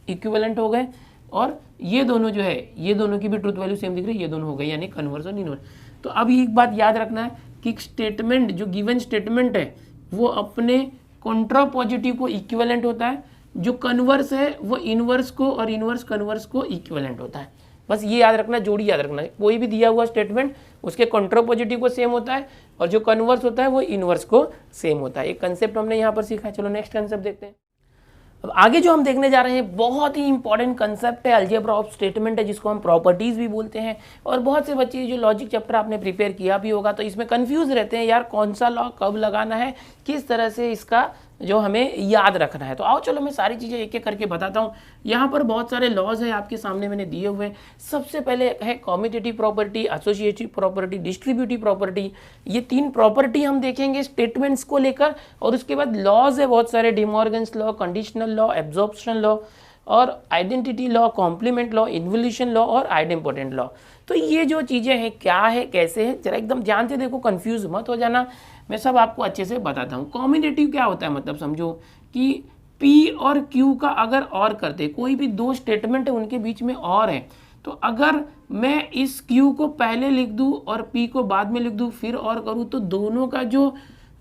इक्विवेलेंट हो गए, और ये दोनों जो है ये दोनों की भी ट्रूथ वैल्यू सेम दिख रही है, ये दोनों हो गए, यानी कन्वर्स और इनवर्स। तो अब एक बात याद रखना है कि स्टेटमेंट जो गिवन स्टेटमेंट है वो अपने कंट्रा पॉजिटिव को इक्विवेलेंट होता है, जो कन्वर्स है वो इनवर्स को और इनवर्स कन्वर्स को इक्विवेलेंट होता है। बस ये याद रखना, जोड़ी याद रखना है, कोई भी दिया हुआ स्टेटमेंट उसके कंट्रा पॉजिटिव को सेम होता है और जो कन्वर्स होता है वो इनवर्स को सेम होता है। एक कंसेप्ट हमने यहाँ पर सीखा है। चलो नेक्स्ट कंसेप्ट देखते हैं। अब आगे जो हम देखने जा रहे हैं बहुत ही इंपॉर्टेंट कंसेप्ट है, अलजेब्रा ऑफ स्टेटमेंट है, जिसको हम प्रॉपर्टीज भी बोलते हैं। और बहुत से बच्चे जो लॉजिक चैप्टर आपने प्रिपेयर किया भी होगा तो इसमें कंफ्यूज रहते हैं, यार कौन सा लॉ कब लगाना है, किस तरह से इसका जो हमें याद रखना है। तो आओ चलो मैं सारी चीज़ें एक एक करके बताता हूँ। यहाँ पर बहुत सारे लॉज है आपके सामने मैंने दिए हुए हैं। सबसे पहले है commutative property, associative property, distributive property. ये तीन प्रॉपर्टी हम देखेंगे स्टेटमेंट्स को लेकर, और उसके बाद लॉज है बहुत सारे, De Morgan's law, conditional law, absorption law और identity law, complement law, involution law और आइडेम्पोटेंट लॉ। तो ये जो चीज़ें हैं क्या है कैसे है जरा एकदम ध्यान से देखो, कंफ्यूज मत हो जाना, मैं सब आपको अच्छे से बताता हूँ। कॉम्यूटेटिव क्या होता है, मतलब समझो कि P और Q का अगर और करते, कोई भी दो स्टेटमेंट है उनके बीच में और है, तो अगर मैं इस Q को पहले लिख दूँ और P को बाद में लिख दूँ फिर और करूँ तो दोनों का जो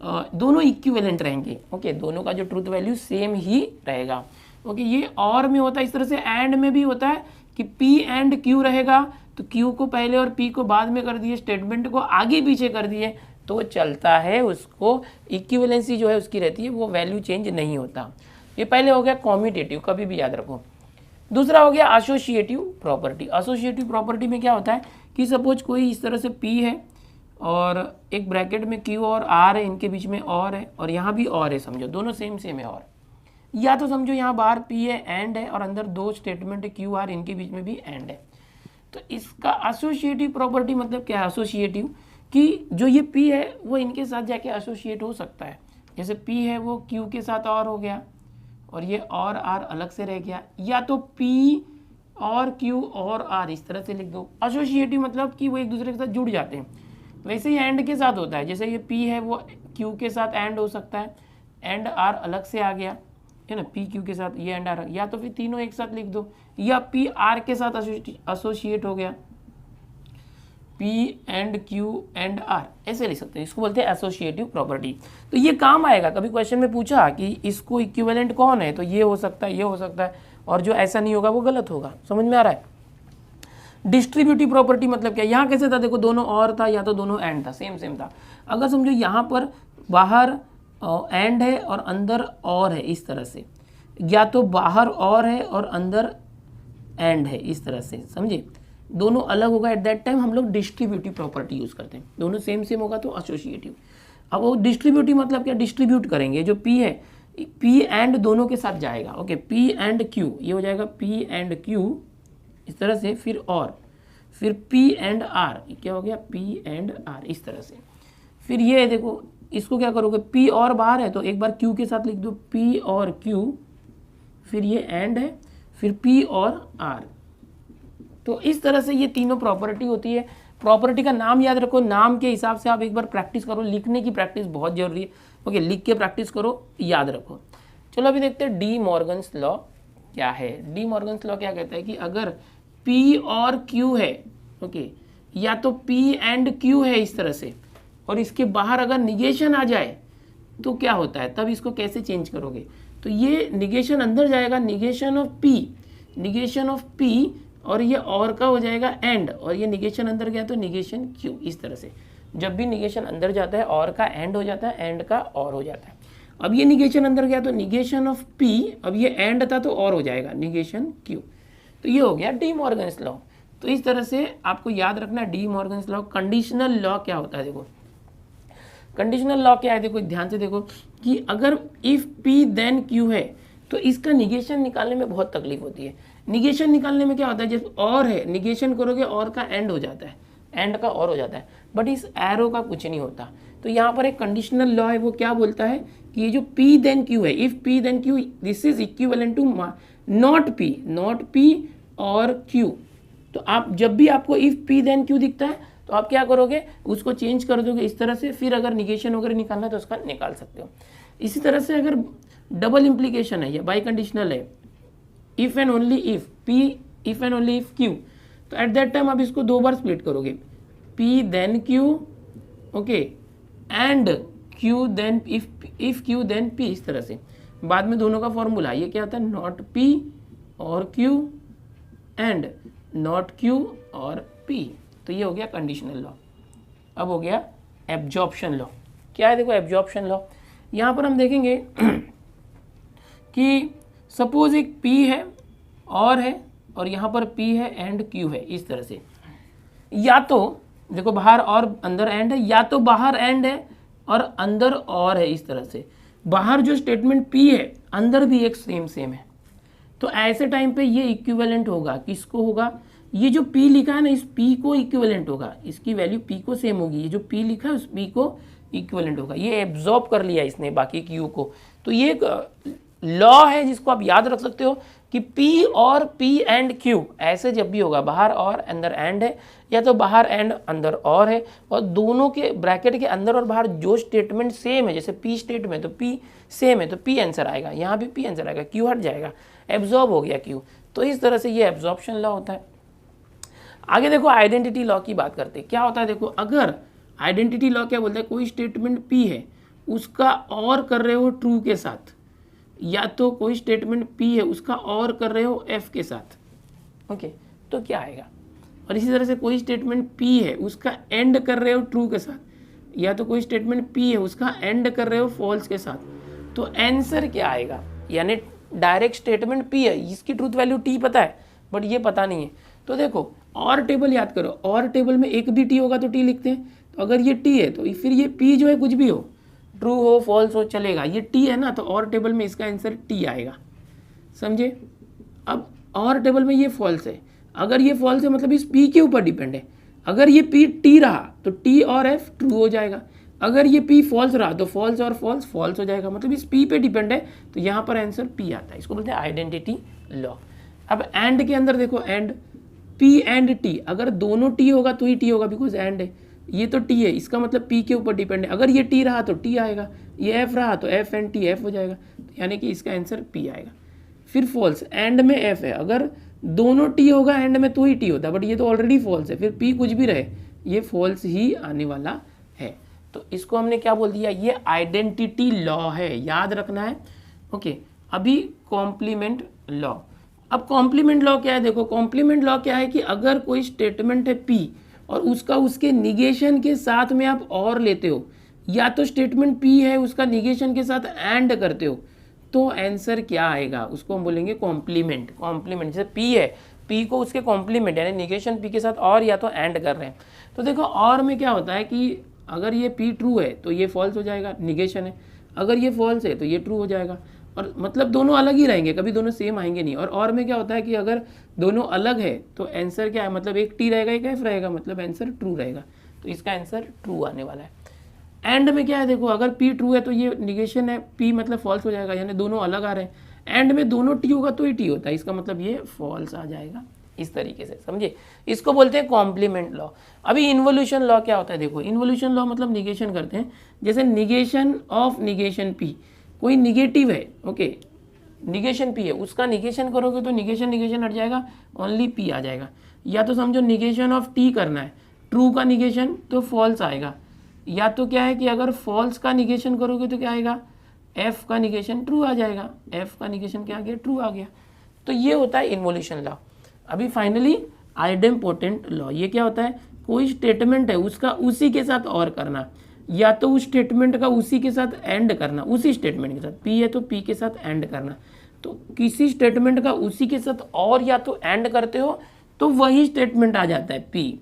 दोनों इक्विवेलेंट रहेंगे, ओके, दोनों का जो ट्रूथ वैल्यू सेम ही रहेगा, ओके। ये और में होता है, इस तरह से एंड में भी होता है कि P एंड Q रहेगा तो Q को पहले और P को बाद में कर दिए, स्टेटमेंट को आगे पीछे कर दिए तो चलता है, उसको इक्विवेलेंसी जो है उसकी रहती है, वो वैल्यू चेंज नहीं होता। ये पहले हो गया कॉम्यूटेटिव, कभी भी याद रखो। दूसरा हो गया एसोसिएटिव प्रॉपर्टी। एसोसिएटिव प्रॉपर्टी में क्या होता है कि सपोज कोई इस तरह से P है और एक ब्रैकेट में Q और R है, इनके बीच में और है और यहाँ भी और है, समझो दोनों सेम सेम है। और या तो समझो यहाँ बाहर P है, एंड है, और अंदर दो स्टेटमेंट है Q R, इनके बीच में भी एंड है। तो इसका एसोसिएटिव प्रॉपर्टी मतलब क्या है, एसोसिएटिव कि जो ये P है वो इनके साथ जाके एसोसिएट हो सकता है। जैसे P है वो Q के साथ और हो गया और ये और R अलग से रह गया, या तो P और Q और R इस तरह से लिख दो। एसोसिएटिव मतलब कि वो एक दूसरे के साथ जुड़ जाते हैं। वैसे ही एंड के साथ होता है, जैसे ये P है वो Q के साथ एंड हो सकता है, एंड R अलग से आ गया है ना, P Q के साथ ये एंड R, या तो फिर तीनों एक साथ लिख दो, या P R के साथ एसोसिएट हो गया, P and Q and R ऐसे लिख सकते हैं, इसको बोलते हैं एसोसिएटिव प्रॉपर्टी। तो ये काम आएगा, कभी क्वेश्चन में पूछा कि इसको इक्विवेलेंट कौन है तो ये हो सकता है, ये हो सकता है, और जो ऐसा नहीं होगा वो गलत होगा। समझ में आ रहा है। डिस्ट्रीब्यूटिव प्रॉपर्टी मतलब क्या, यहाँ कैसे था, देखो दोनों और था या तो दोनों एंड था, सेम सेम था। अगर समझो यहाँ पर बाहर एंड है और अंदर और है इस तरह से, या तो बाहर और है और अंदर एंड है इस तरह से, समझे, दोनों अलग होगा, एट दैट टाइम हम लोग डिस्ट्रीब्यूटिव प्रॉपर्टी यूज करते हैं। दोनों सेम सेम होगा तो एसोसिएटिव। अब वो डिस्ट्रीब्यूटिव मतलब क्या, डिस्ट्रीब्यूट करेंगे, जो P है P एंड दोनों के साथ जाएगा, ओके, P एंड Q ये हो जाएगा P एंड Q इस तरह से, फिर और फिर पी एंड आर, क्या हो गया पी एंड आर, इस तरह से। फिर ये देखो इसको क्या करोगे, पी और बाहर है तो एक बार क्यू के साथ लिख दो, पी और क्यू, फिर ये एंड है, फिर पी और आर। तो इस तरह से ये तीनों प्रॉपर्टी होती है। प्रॉपर्टी का नाम याद रखो, नाम के हिसाब से आप एक बार प्रैक्टिस करो, लिखने की प्रैक्टिस बहुत जरूरी है। ओके, लिख के प्रैक्टिस करो, याद रखो। चलो अभी देखते हैं डी मॉर्गन्स लॉ क्या है। डी मॉर्गन्स लॉ क्या कहता है कि अगर P और Q है, ओके, या तो P एंड Q है इस तरह से, और इसके बाहर अगर निगेशन आ जाए तो क्या होता है, तब इसको कैसे चेंज करोगे। तो ये निगेशन अंदर जाएगा, negation of P, negation of P, और ये और का हो जाएगा एंड, और ये निगेशन अंदर गया तो निगेशन Q। इस तरह से जब भी निगेशन अंदर जाता है और का एंड हो जाता है, एंड का और हो जाता है। अब ये निगेशन अंदर गया तो निगेशन ऑफ P, अब ये एंड था तो और हो जाएगा निगेशन Q। तो ये हो गया डी मॉर्गन्स लॉ। तो इस तरह से आपको याद रखना D Morgan's law. Conditional law क्या होता है, देखो कंडीशनल लॉ क्या है, देखो ध्यान से देखो कि अगर इफ P देन Q है तो इसका निगेशन निकालने में बहुत तकलीफ होती है। निगेशन निकालने में क्या होता है, जब और है निगेशन करोगे और का एंड हो जाता है, एंड का और हो जाता है, बट इस एरो का कुछ नहीं होता। तो यहाँ पर एक कंडीशनल लॉ है, वो क्या बोलता है कि ये जो P देन Q है, if P then Q this is equivalent to not P और Q। तो आप जब भी आपको इफ P देन Q दिखता है तो आप क्या करोगे, उसको चेंज कर दोगे इस तरह से, फिर अगर निगेशन वगैरह निकालना है तो उसका निकाल सकते हो। इसी तरह से अगर डबल इम्प्लीकेशन है या बाई कंडीशनल है, if and only if P, if and only if Q, तो एट दैट टाइम आप इसको दो बार स्प्लिट करोगे, P then Q, okay, and Q then if Q then P, इस तरह से। बाद में दोनों का फॉर्मूला ये क्या होता है, नॉट P और Q एंड नॉट Q और P। तो ये हो गया कंडीशनल लॉ। अब हो गया एब्जॉर्प्शन लॉ। क्या है, देखो एब्जॉर्प्शन लॉ यहाँ पर हम देखेंगे कि सपोज एक P है और यहाँ पर P है एंड Q है, इस तरह से। या तो देखो बाहर और अंदर एंड है, या तो बाहर एंड है और अंदर और है, इस तरह से। बाहर जो स्टेटमेंट P है अंदर भी एक सेम है, तो ऐसे टाइम पे ये इक्विवेलेंट होगा, किसको होगा, ये जो P लिखा है ना इस P को इक्विवेलेंट होगा, इसकी वैल्यू P को सेम होगी, ये जो P लिखा है उस P को इक्विवेलेंट होगा। ये एब्जॉर्ब कर लिया इसने बाकी Q को। तो ये एक लॉ है जिसको आप याद रख सकते हो कि P और P एंड Q ऐसे जब भी होगा, बाहर और अंदर एंड है, या तो बाहर एंड अंदर और है, और दोनों के ब्रैकेट के अंदर और बाहर जो स्टेटमेंट सेम है, जैसे P स्टेटमेंट तो P सेम है तो P आंसर आएगा, यहाँ भी P आंसर आएगा, Q हट जाएगा, एब्जॉर्ब हो गया Q। तो इस तरह से ये एब्जॉर्प्शन लॉ होता है। आगे देखो आइडेंटिटी लॉ की बात करते हैं। क्या होता है, देखो अगर आइडेंटिटी लॉ क्या बोलता है, कोई स्टेटमेंट P है उसका और कर रहे हो ट्रू के साथ, या तो कोई स्टेटमेंट P है उसका और कर रहे हो F के साथ, ओके, तो क्या आएगा। और इसी तरह से कोई स्टेटमेंट P है उसका एंड कर रहे हो ट्रू के साथ, या तो कोई स्टेटमेंट P है उसका एंड कर रहे हो फॉल्स के साथ, तो आंसर क्या आएगा। यानी डायरेक्ट स्टेटमेंट P है, इसकी ट्रूथ वैल्यू T पता है बट ये पता नहीं है। तो देखो और टेबल याद करो, और टेबल में एक भी T होगा तो T लिखते हैं, तो अगर ये T है तो फिर ये P जो है कुछ भी हो, ट्रू हो फॉल्स हो चलेगा, ये T है ना, तो और टेबल में इसका आंसर T आएगा, समझे। अब और टेबल में ये फॉल्स है, अगर ये फॉल्स है मतलब इस P के ऊपर डिपेंड है। अगर ये P T रहा तो T और F ट्रू हो जाएगा, अगर ये P फॉल्स रहा तो फॉल्स और फॉल्स फॉल्स हो जाएगा, मतलब इस P पे डिपेंड है, तो यहाँ पर आंसर P आता है। इसको बोलते हैं आइडेंटिटी लॉ। अब एंड के अंदर देखो, एंड P एंड T, अगर दोनों T होगा तो ही T होगा, बिकॉज एंड है, ये तो T है, इसका मतलब P के ऊपर डिपेंड है। अगर ये T रहा तो T आएगा, ये F रहा तो F एंड T F हो जाएगा, यानी कि इसका आंसर P आएगा। फिर फॉल्स, एंड में F है, अगर दोनों T होगा एंड में तो ही T होता, बट ये तो ऑलरेडी फॉल्स है, फिर P कुछ भी रहे ये फॉल्स ही आने वाला है। तो इसको हमने क्या बोल दिया, ये आइडेंटिटी लॉ है, याद रखना है, ओके। अभी कॉम्प्लीमेंट लॉ। अब कॉम्प्लीमेंट लॉ क्या है, देखो कॉम्प्लीमेंट लॉ क्या है कि अगर कोई स्टेटमेंट है P और उसका उसके निगेशन के साथ में आप और लेते हो, या तो स्टेटमेंट P है उसका निगेशन के साथ एंड करते हो, तो आंसर क्या आएगा, उसको हम बोलेंगे कॉम्प्लीमेंट। कॉम्प्लीमेंट जैसे P है, P को उसके कॉम्प्लीमेंट यानी निगेशन P के साथ और या तो एंड कर रहे हैं, तो देखो और में क्या होता है कि अगर ये P ट्रू है तो ये फॉल्स हो जाएगा, निगेशन है, अगर ये फॉल्स है तो ये ट्रू हो जाएगा, और मतलब दोनों अलग ही रहेंगे, कभी दोनों सेम आएंगे नहीं। और में क्या होता है कि अगर दोनों अलग है तो आंसर क्या है, मतलब एक टी रहेगा एक एफ रहेगा, मतलब आंसर ट्रू रहेगा। तो इसका आंसर ट्रू आने वाला है। एंड में क्या है, देखो अगर पी ट्रू है तो ये निगेशन है, पी मतलब फॉल्स हो जाएगा, यानी दोनों अलग आ रहे हैं। एंड में दोनों टी होगा तो ही टी होता है, इसका मतलब ये फॉल्स आ जाएगा। इस तरीके से समझे, इसको बोलते हैं कॉम्प्लीमेंट लॉ। अभी इन्वोल्यूशन लॉ क्या होता है, देखो इन्वोल्यूशन लॉ मतलब निगेशन करते हैं। जैसे निगेशन ऑफ निगेशन पी, कोई निगेटिव है, ओके, निगेशन पी है, उसका निगेशन करोगे तो निगेशन निगेशन हट जाएगा, ओनली पी आ जाएगा। या तो समझो निगेशन ऑफ टी करना है, ट्रू का निगेशन तो फॉल्स आएगा, या तो क्या है कि अगर फॉल्स का निगेशन करोगे तो क्या आएगा, एफ का निगेशन ट्रू आ जाएगा, एफ का निगेशन क्या आ गया, ट्रू आ गया। तो ये होता है इन्वोल्यूशन लॉ। अभी फाइनली आइडेम्पोटेंट लॉ, ये क्या होता है, कोई स्टेटमेंट है उसका उसी के साथ और करना, या तो उस स्टेटमेंट का उसी के साथ एंड करना, उसी स्टेटमेंट के साथ, पी है तो पी के साथ एंड करना। तो किसी स्टेटमेंट का उसी के साथ और या तो एंड करते हो तो वही स्टेटमेंट आ जाता है पी।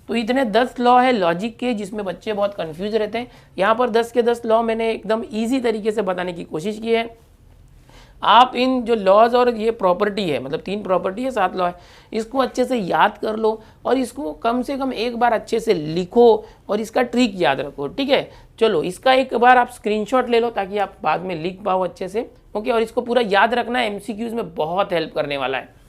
तो इतने 10 लॉ है लॉजिक के, जिसमें बच्चे बहुत कंफ्यूज रहते हैं। यहाँ पर 10 के 10 लॉ मैंने एकदम इजी तरीके से बताने की कोशिश की है। आप इन जो लॉज और ये प्रॉपर्टी है, मतलब 3 प्रॉपर्टी है 7 लॉ है, इसको अच्छे से याद कर लो और इसको कम से कम एक बार अच्छे से लिखो और इसका ट्रिक याद रखो, ठीक है। चलो इसका एक बार आप स्क्रीनशॉट ले लो ताकि आप बाद में लिख पाओ अच्छे से, ओके। और इसको पूरा याद रखना, एमसीक्यूज में बहुत हेल्प करने वाला है।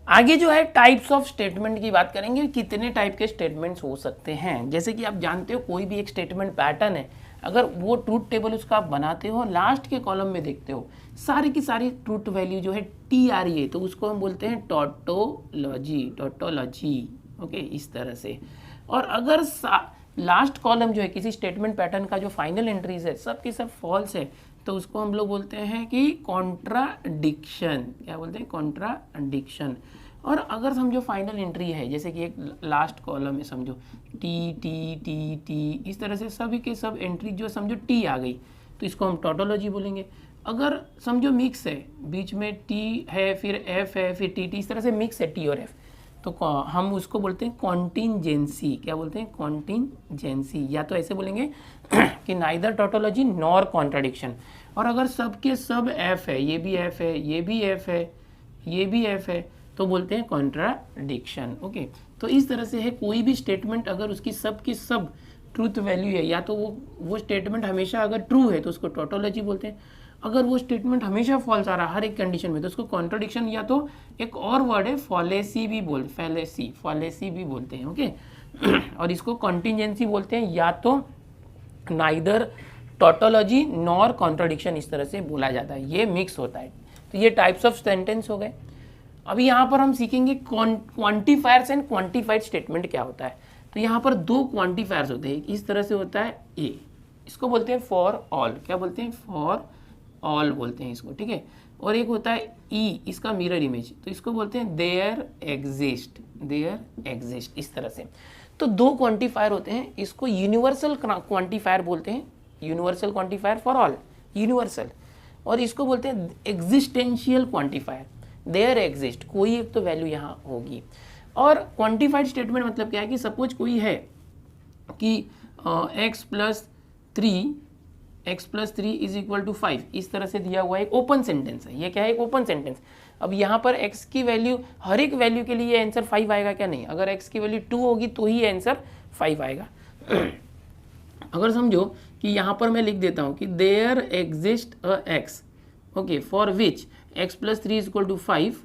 आगे जो है टाइप्स ऑफ स्टेटमेंट की बात करेंगे, कितने टाइप के स्टेटमेंट्स हो सकते हैं। जैसे कि आप जानते हो कोई भी एक स्टेटमेंट पैटर्न है, अगर वो ट्रूथ टेबल उसका आप बनाते हो, लास्ट के कॉलम में देखते हो सारी की सारी ट्रूथ वैल्यू जो है टी आ रही है, तो उसको हम बोलते हैं टोटोलॉजी, टोटोलॉजी, ओके, इस तरह से। और अगर लास्ट कॉलम जो है किसी स्टेटमेंट पैटर्न का जो फाइनल एंट्रीज है सब की सब फॉल्स है, तो उसको हम लोग बोलते हैं कि कॉन्ट्राडिक्शन। क्या बोलते हैं, कॉन्ट्राडिक्शन। और अगर समझो फाइनल एंट्री है, जैसे कि एक लास्ट कॉलम है, समझो टी टी टी टी, इस तरह से सभी के सब एंट्री जो समझो टी आ गई, तो इसको हम टोटोलॉजी बोलेंगे। अगर समझो मिक्स है, बीच में टी है फिर एफ है फिर टी टी, इस तरह से मिक्स है टी और एफ, तो हम उसको बोलते हैं कॉन्टिंजेंसी। क्या बोलते हैं, कॉन्टिंजेंसी। या तो ऐसे बोलेंगे कि नाइदर टोटोलॉजी नॉर कॉन्ट्राडिक्शन। और अगर सब के सब एफ है, ये भी एफ है, ये भी एफ है, ये भी एफ है, तो बोलते हैं कॉन्ट्राडिक्शन, ओके। तो इस तरह से है, कोई भी स्टेटमेंट अगर उसकी सब की सब ट्रूथ वैल्यू है, या तो वो स्टेटमेंट हमेशा अगर ट्रू है तो उसको टोटोलॉजी बोलते हैं, अगर वो स्टेटमेंट हमेशा फॉल्स आ रहा है हर एक कंडीशन में तो उसको कॉन्ट्राडिक्शन, या तो एक और वर्ड है फॉलेसी भी फॉलेसी भी बोलते हैं, ओके। और इसको कॉन्टिंजेंसी बोलते हैं, या तो नाइदर टोटोलॉजी नॉर कॉन्ट्राडिक्शन, इस तरह से बोला जाता है, ये मिक्स होता है। तो ये टाइप्स ऑफ सेंटेंस हो गए। अभी यहाँ पर हम सीखेंगे क्वांटिफायर्स एंड क्वांटिफाइड स्टेटमेंट क्या होता है। तो यहाँ पर 2 क्वांटिफायर्स होते हैं, इस तरह से होता है ए, इसको बोलते हैं फॉर ऑल। क्या बोलते हैं, फॉर ऑल बोलते हैं इसको, ठीक है। और एक होता है ई, इसका मिरर इमेज, तो इसको बोलते हैं देयर एग्जिस्ट, इस तरह से। तो 2 क्वांटिफायर होते हैं, इसको यूनिवर्सल क्वांटिफायर बोलते हैं, universal quantifier for all, universal. और इसको बोलते हैं एग्जिस्टेंशियल क्वांटिफायर, देयर एग्जिस्ट, कोई एक तो वैल्यू यहाँ होगी। और क्वांटिफाइड स्टेटमेंट मतलब क्या है कि सपोज कोई है कि x plus 3 is equal to 5, इस तरह से दिया हुआ एक ओपन सेंटेंस है। ये क्या है, एक ओपन सेंटेंस। अब यहाँ पर x की वैल्यू, हर एक वैल्यू के लिए आंसर 5 आएगा क्या, नहीं। अगर x की वैल्यू 2 होगी तो ही आंसर 5 आएगा। अगर समझो कि यहाँ पर मैं लिख देता हूँ कि there exist a x, okay, for which x plus 3 is equal to 5,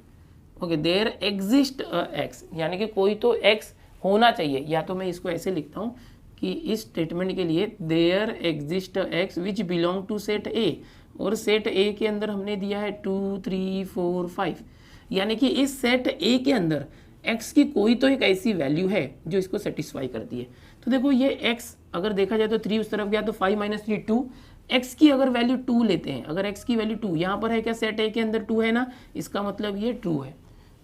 okay, there exist a x, यानी कि कोई तो x होना चाहिए। या तो मैं इसको ऐसे लिखता हूँ कि इस स्टेटमेंट के लिए there exist x which belong to set A, और सेट A के अंदर हमने दिया है 2 3 4 5, यानी कि इस सेट A के अंदर x की कोई तो एक ऐसी वैल्यू है जो इसको सेटिस्फाई करती है। तो देखो ये x अगर देखा जाए तो 3 उस तरफ गया तो 5 - 3 2, x की अगर वैल्यू 2 लेते हैं, अगर x की वैल्यू 2 यहाँ पर है, क्या सेट A के अंदर 2 है ना, इसका मतलब ये ट्रू है,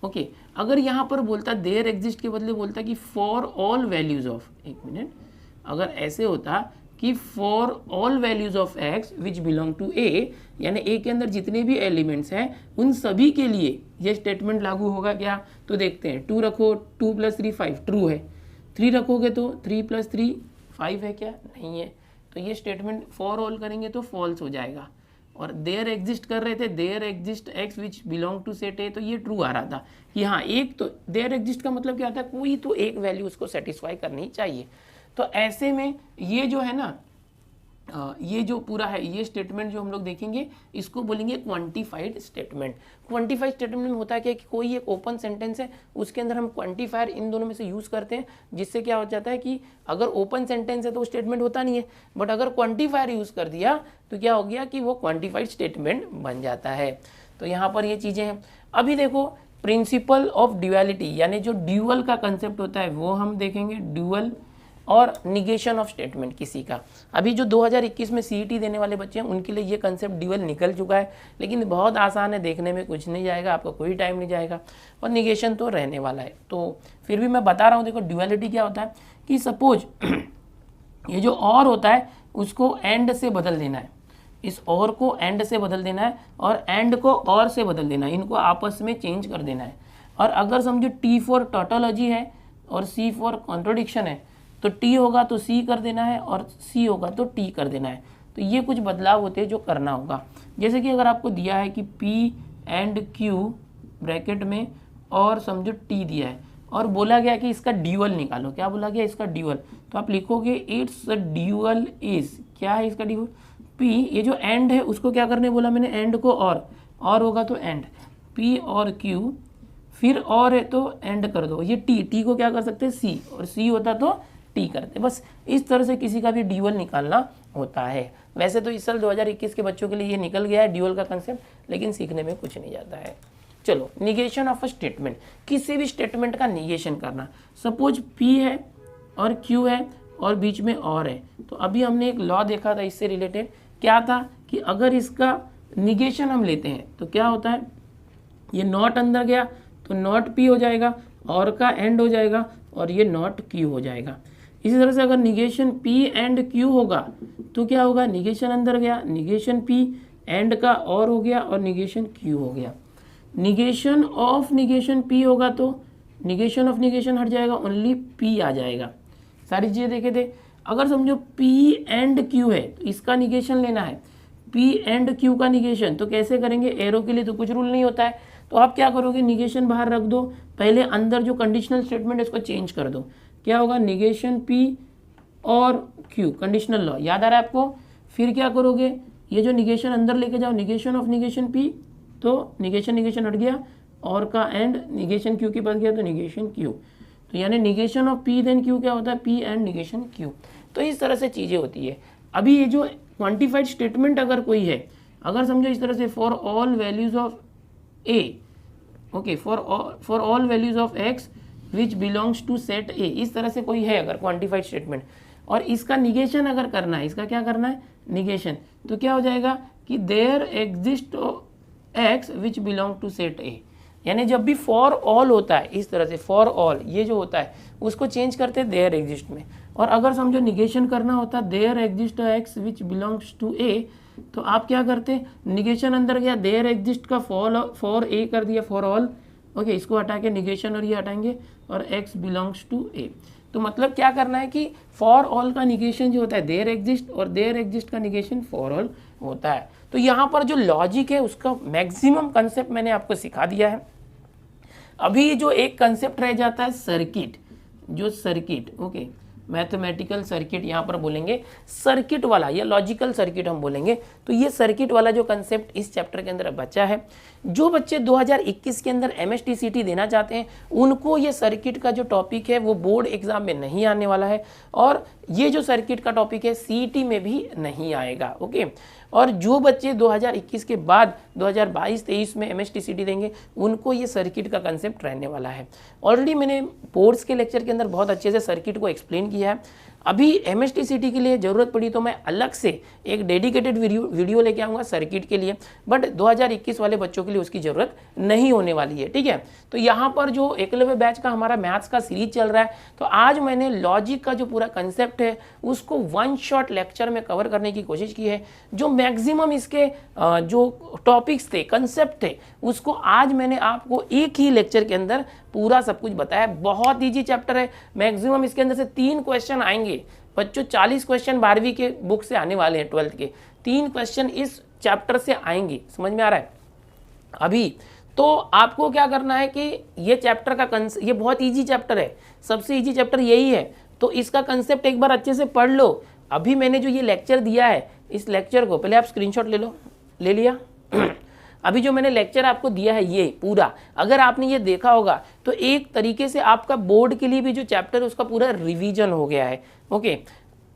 ओके। अगर यहाँ पर बोलता देयर एग्जिस्ट के बदले बोलता कि फॉर ऑल वैल्यूज ऑफ, एक मिनट, अगर ऐसे होता कि for all values of x which belong to A, यानी A के अंदर जितने भी एलिमेंट्स हैं उन सभी के लिए ये स्टेटमेंट लागू होगा क्या। तो देखते हैं, 2 रखो, 2 + 3 5, ट्रू है। 3 रखोगे तो 3 + 3 5 है क्या, नहीं है। तो ये स्टेटमेंट फॉर ऑल करेंगे तो फॉल्स हो जाएगा। और देयर एग्जिस्ट कर रहे थे, there exist X which belong to set A, तो ये ट्रू आ रहा था कि हाँ एक तो देयर एग्जिस्ट का मतलब क्या होता है, कोई तो एक वैल्यू उसको सेटिस्फाई करनी चाहिए। तो ऐसे में ये जो है ना ये जो पूरा है ये स्टेटमेंट जो हम लोग देखेंगे इसको बोलेंगे क्वांटिफाइड स्टेटमेंट। क्वांटिफाइड स्टेटमेंट में होता है क्या कि कोई एक ओपन सेंटेंस है उसके अंदर हम क्वांटिफायर इन दोनों में से यूज़ करते हैं, जिससे क्या हो जाता है कि अगर ओपन सेंटेंस है तो वो स्टेटमेंट होता नहीं है, बट अगर क्वांटिफायर यूज़ कर दिया तो क्या हो गया कि वो क्वांटिफाइड स्टेटमेंट बन जाता है। तो यहाँ पर ये चीज़ें हैं। अभी देखो प्रिंसिपल ऑफ ड्यूअलिटी यानी जो ड्यूअल का कंसेप्ट होता है वो हम देखेंगे, ड्यूअल और निगेशन ऑफ स्टेटमेंट किसी का। अभी जो 2021 में सीईटी देने वाले बच्चे हैं उनके लिए ये कंसेप्ट ड्यूअल निकल चुका है, लेकिन बहुत आसान है, देखने में कुछ नहीं जाएगा, आपका कोई टाइम नहीं जाएगा, और निगेशन तो रहने वाला है। तो फिर भी मैं बता रहा हूँ, देखो ड्यूअलिटी क्या होता है कि सपोज ये जो और होता है उसको एंड से बदल देना है, इस और को एंड से बदल देना है और एंड को और से बदल देना है, इनको आपस में चेंज कर देना है। और अगर समझो टी फॉर टॉटोलॉजी है और सी फॉर कॉन्ट्रोडिक्शन है, तो टी होगा तो सी कर देना है और सी होगा तो टी कर देना है। तो ये कुछ बदलाव होते हैं जो करना होगा। जैसे कि अगर आपको दिया है कि P एंड Q ब्रैकेट में और समझो T दिया है और बोला गया कि इसका ड्यूअल निकालो, क्या बोला गया इसका ड्यूअल, तो आप लिखोगे इट्स ड्यूअल इज, क्या है इसका ड्यूअल P। ये जो एंड है उसको क्या करने बोला मैंने, एंड को और होगा तो एंड, P और Q, फिर और है तो एंड कर दो, ये T को क्या कर सकते हैं C, और C होता तो टी करते। बस इस तरह से किसी का भी ड्यूअल निकालना होता है। वैसे तो इस साल 2021 के बच्चों के लिए ये निकल गया है ड्यूअल का कंसेप्ट, लेकिन सीखने में कुछ नहीं जाता है। चलो निगेशन ऑफ अ स्टेटमेंट, किसी भी स्टेटमेंट का निगेशन करना। सपोज P है और Q है और बीच में और है, तो अभी हमने एक लॉ देखा था इससे रिलेटेड, क्या था कि अगर इसका निगेशन हम लेते हैं तो क्या होता है, ये नॉट अंदर गया तो नॉट P हो जाएगा, और का एंड हो जाएगा और ये नॉट Q हो जाएगा। इसी तरह से अगर निगेशन P एंड Q होगा तो क्या होगा, निगेशन अंदर गया, निगेशन P एंड का और हो गया और निगेशन Q हो गया। निगेशन ऑफ निगेशन P होगा तो निगेशन ऑफ निगेशन हट जाएगा, ओनली P आ जाएगा। सारी चीज़ें देखे थे। अगर समझो P एंड Q है तो इसका निगेशन लेना है, P एंड Q का निगेशन, तो कैसे करेंगे, एरो के लिए तो कुछ रूल नहीं होता है, तो आप क्या करोगे, निगेशन बाहर रख दो, पहले अंदर जो कंडीशनल स्टेटमेंट है उसको चेंज कर दो, क्या होगा, निगेशन P और Q, कंडीशनल लॉ याद आ रहा है आपको। फिर क्या करोगे, ये जो निगेशन अंदर लेके जाओ, निगेशन ऑफ निगेशन P, तो निगेशन हट गया, और का एंड निगेशन Q के पास गया तो निगेशन Q, तो यानी negation of P then Q क्या होता है, P एंड निगेशन Q। तो इस तरह से चीज़ें होती है। अभी ये जो क्वान्टिफाइड स्टेटमेंट अगर कोई है, अगर समझो इस तरह से for all values of A, okay, for all values of X which belongs to set A, इस तरह से कोई है अगर क्वांटिफाइड स्टेटमेंट, और इसका निगेशन अगर करना है, इसका क्या करना है, निगेशन, तो क्या हो जाएगा कि there exist X which belong to set A। यानी जब भी फॉर ऑल होता है इस तरह से, फॉर ऑल ये जो होता है उसको चेंज करते हैं देयर एग्जिस्ट में, और अगर समझो निगेशन करना होता there exist X which belongs to A, तो आप क्या करते, निगेशन अंदर गया, देयर एग्जिस्ट का फॉर ए कर दिया, फॉर ऑल, ओके, इसको हटा के निगेशन और ये हटाएंगे और x बिलोंग्स टू ए। तो मतलब क्या करना है कि फॉर ऑल का निगेशन जो होता है देयर एग्जिस्ट, और देयर एग्जिस्ट का निगेशन फॉर ऑल होता है। तो यहाँ पर जो लॉजिक है उसका मैक्सिमम कंसेप्ट मैंने आपको सिखा दिया है। अभी जो एक कंसेप्ट रह जाता है सर्किट, जो सर्किट, ओके, मैथमेटिकल सर्किट यहाँ पर बोलेंगे, सर्किट वाला या लॉजिकल सर्किट हम बोलेंगे। तो ये सर्किट वाला जो कंसेप्ट इस चैप्टर के अंदर बचा है, जो बच्चे 2021 के अंदर MSTCT देना चाहते हैं उनको ये सर्किट का जो टॉपिक है वो बोर्ड एग्जाम में नहीं आने वाला है, और ये जो सर्किट का टॉपिक है CET में भी नहीं आएगा, ओके। और जो बच्चे 2021 के बाद 2022-23 में MSTCT देंगे उनको ये सर्किट का कंसेप्ट रहने वाला है। ऑलरेडी मैंने बोर्ड्स के लेक्चर के अंदर बहुत अच्छे से सर्किट को एक्सप्लेन किया है। अभी MSTCT के लिए ज़रूरत पड़ी तो मैं अलग से एक डेडिकेटेड वीडियो लेके आऊँगा सर्किट के लिए, बट 2021 वाले बच्चों के लिए उसकी ज़रूरत नहीं होने वाली है, ठीक है। तो यहाँ पर जो एकलव्य बैच का हमारा मैथ्स का सीरीज चल रहा है, तो आज मैंने लॉजिक का जो पूरा कंसेप्ट है उसको वन शॉट लेक्चर में कवर करने की कोशिश की है। जो मैक्सिमम इसके जो टॉपिक्स थे, कंसेप्ट थे, उसको आज मैंने आपको एक ही लेक्चर के अंदर पूरा सब कुछ बताया। बहुत ईजी चैप्टर है, मैक्सिमम इसके अंदर से 3 क्वेश्चन आएंगे, बच्चों 40 क्वेश्चन 12वीं के बुक से आने वाले हैं, 12th के 3 क्वेश्चन इस चैप्टर से आएंगे, समझ में आ रहा है अभी। तो आपको क्या करना है कि ये चैप्टर का ये बहुत इजी चैप्टर है, सबसे इजी चैप्टर यही है, तो इसका कंसेप्ट एक बार अच्छे से पढ़ लो। अभी मैंने जो ये लेक्चर दिया है, इस लेक्चर को पहले आप स्क्रीनशॉट ले लो, ले लिया अभी जो मैंने लेक्चर आपको दिया है ये पूरा, अगर आपने ये देखा होगा तो एक तरीके से आपका बोर्ड के लिए भी जो चैप्टर है उसका पूरा रिवीजन हो गया है। ओके,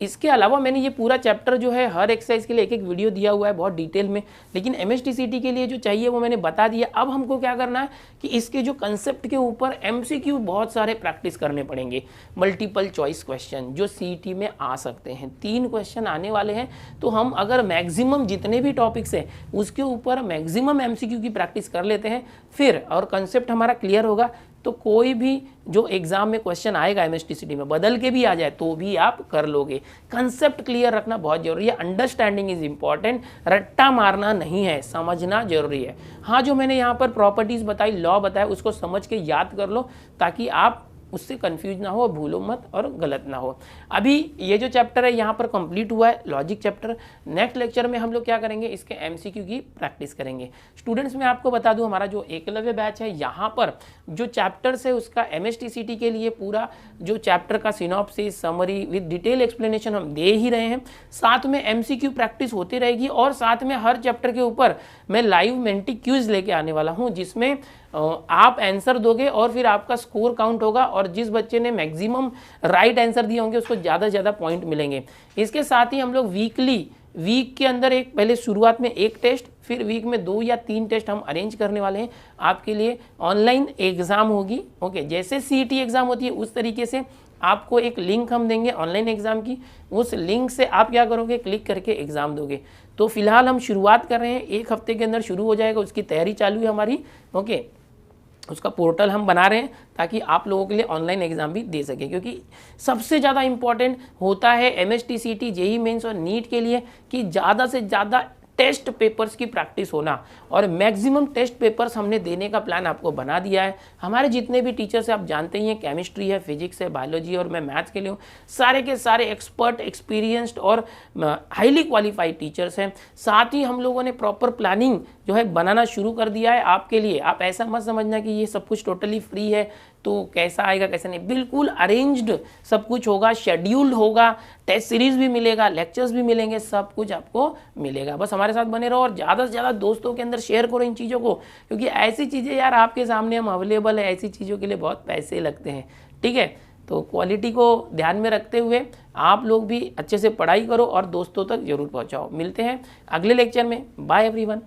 इसके अलावा मैंने ये पूरा चैप्टर जो है हर एक्सरसाइज के लिए एक एक वीडियो दिया हुआ है बहुत डिटेल में, लेकिन MSTCT के लिए जो चाहिए वो मैंने बता दिया। अब हमको क्या करना है कि इसके जो कंसेप्ट के ऊपर MCQ बहुत सारे प्रैक्टिस करने पड़ेंगे, मल्टीपल चॉइस क्वेश्चन जो CET में आ सकते हैं, 3 क्वेश्चन आने वाले हैं। तो हम अगर मैक्सिमम जितने भी टॉपिक्स हैं उसके ऊपर मैक्सिमम MCQ की प्रैक्टिस कर लेते हैं फिर, और कंसेप्ट हमारा क्लियर होगा, तो कोई भी जो एग्जाम में क्वेश्चन आएगा MSTCT में बदल के भी आ जाए तो भी आप कर लोगे। कंसेप्ट क्लियर रखना बहुत जरूरी है, अंडरस्टैंडिंग इज इंपॉर्टेंट, रट्टा मारना नहीं है, समझना जरूरी है। हाँ, जो मैंने यहाँ पर प्रॉपर्टीज बताई, लॉ बताया, उसको समझ के याद कर लो ताकि आप उससे कंफ्यूज ना हो, भूलो मत और गलत ना हो। अभी ये जो चैप्टर है यहाँ पर कंप्लीट हुआ है, लॉजिक चैप्टर। नेक्स्ट लेक्चर में हम लोग क्या करेंगे, इसके MCQ की प्रैक्टिस करेंगे। स्टूडेंट्स मैं आपको बता दूं, हमारा जो एकलव्य बैच है यहाँ पर जो चैप्टर्स है उसका MSTCT के लिए पूरा जो चैप्टर का synopsis, summary with detail explanation हम दे ही रहे हैं, साथ में MCQ प्रैक्टिस होती रहेगी, और साथ में हर चैप्टर के ऊपर मैं लाइव मेंटी क्यूज लेके आने वाला हूँ जिसमें आप आंसर दोगे और फिर आपका स्कोर काउंट होगा, और जिस बच्चे ने मैक्सिमम राइट आंसर दिए होंगे उसको ज़्यादा से ज़्यादा पॉइंट मिलेंगे। इसके साथ ही हम लोग वीक के अंदर एक पहले शुरुआत में एक टेस्ट, फिर वीक में 2 या 3 टेस्ट हम अरेंज करने वाले हैं आपके लिए। ऑनलाइन एग्जाम होगी, ओके, जैसे CET एग्जाम होती है उस तरीके से आपको एक लिंक हम देंगे ऑनलाइन एग्जाम की, उस लिंक से आप क्या करोगे, क्लिक करके एग्जाम दोगे। तो फिलहाल हम शुरुआत कर रहे हैं, 1 हफ्ते के अंदर शुरू हो जाएगा, उसकी तैयारी चालू है हमारी। ओके, उसका पोर्टल हम बना रहे हैं ताकि आप लोगों के लिए ऑनलाइन एग्जाम भी दे सके, क्योंकि सबसे ज़्यादा इंपॉर्टेंट होता है MSTCT, JEE मेंस और नीट के लिए कि ज़्यादा से ज़्यादा टेस्ट पेपर्स की प्रैक्टिस होना, और मैक्सिमम टेस्ट पेपर्स हमने देने का प्लान आपको बना दिया है। हमारे जितने भी टीचर्स हैं आप जानते ही हैं, केमिस्ट्री है, फिजिक्स है, बायोलॉजी और मैं मैथ्स के लिए हूँ, सारे के सारे एक्सपर्ट, एक्सपीरियंस्ड और हाईली क्वालिफाइड टीचर्स हैं। साथ ही हम लोगों ने प्रॉपर प्लानिंग जो है बनाना शुरू कर दिया है आपके लिए। आप ऐसा मत समझना कि ये सब कुछ टोटली फ्री है तो कैसा आएगा कैसा नहीं, बिल्कुल अरेंज्ड सब कुछ होगा, शेड्यूल्ड होगा, टेस्ट सीरीज भी मिलेगा, लेक्चर्स भी मिलेंगे, सब कुछ आपको मिलेगा। बस हमारे साथ बने रहो और ज़्यादा से ज़्यादा दोस्तों के अंदर शेयर करो इन चीज़ों को, क्योंकि ऐसी चीज़ें यार आपके सामने हम अवेलेबल है, ऐसी चीज़ों के लिए बहुत पैसे लगते हैं, ठीक है। तो क्वालिटी को ध्यान में रखते हुए आप लोग भी अच्छे से पढ़ाई करो और दोस्तों तक जरूर पहुँचाओ। मिलते हैं अगले लेक्चर में, बाय एवरीवन।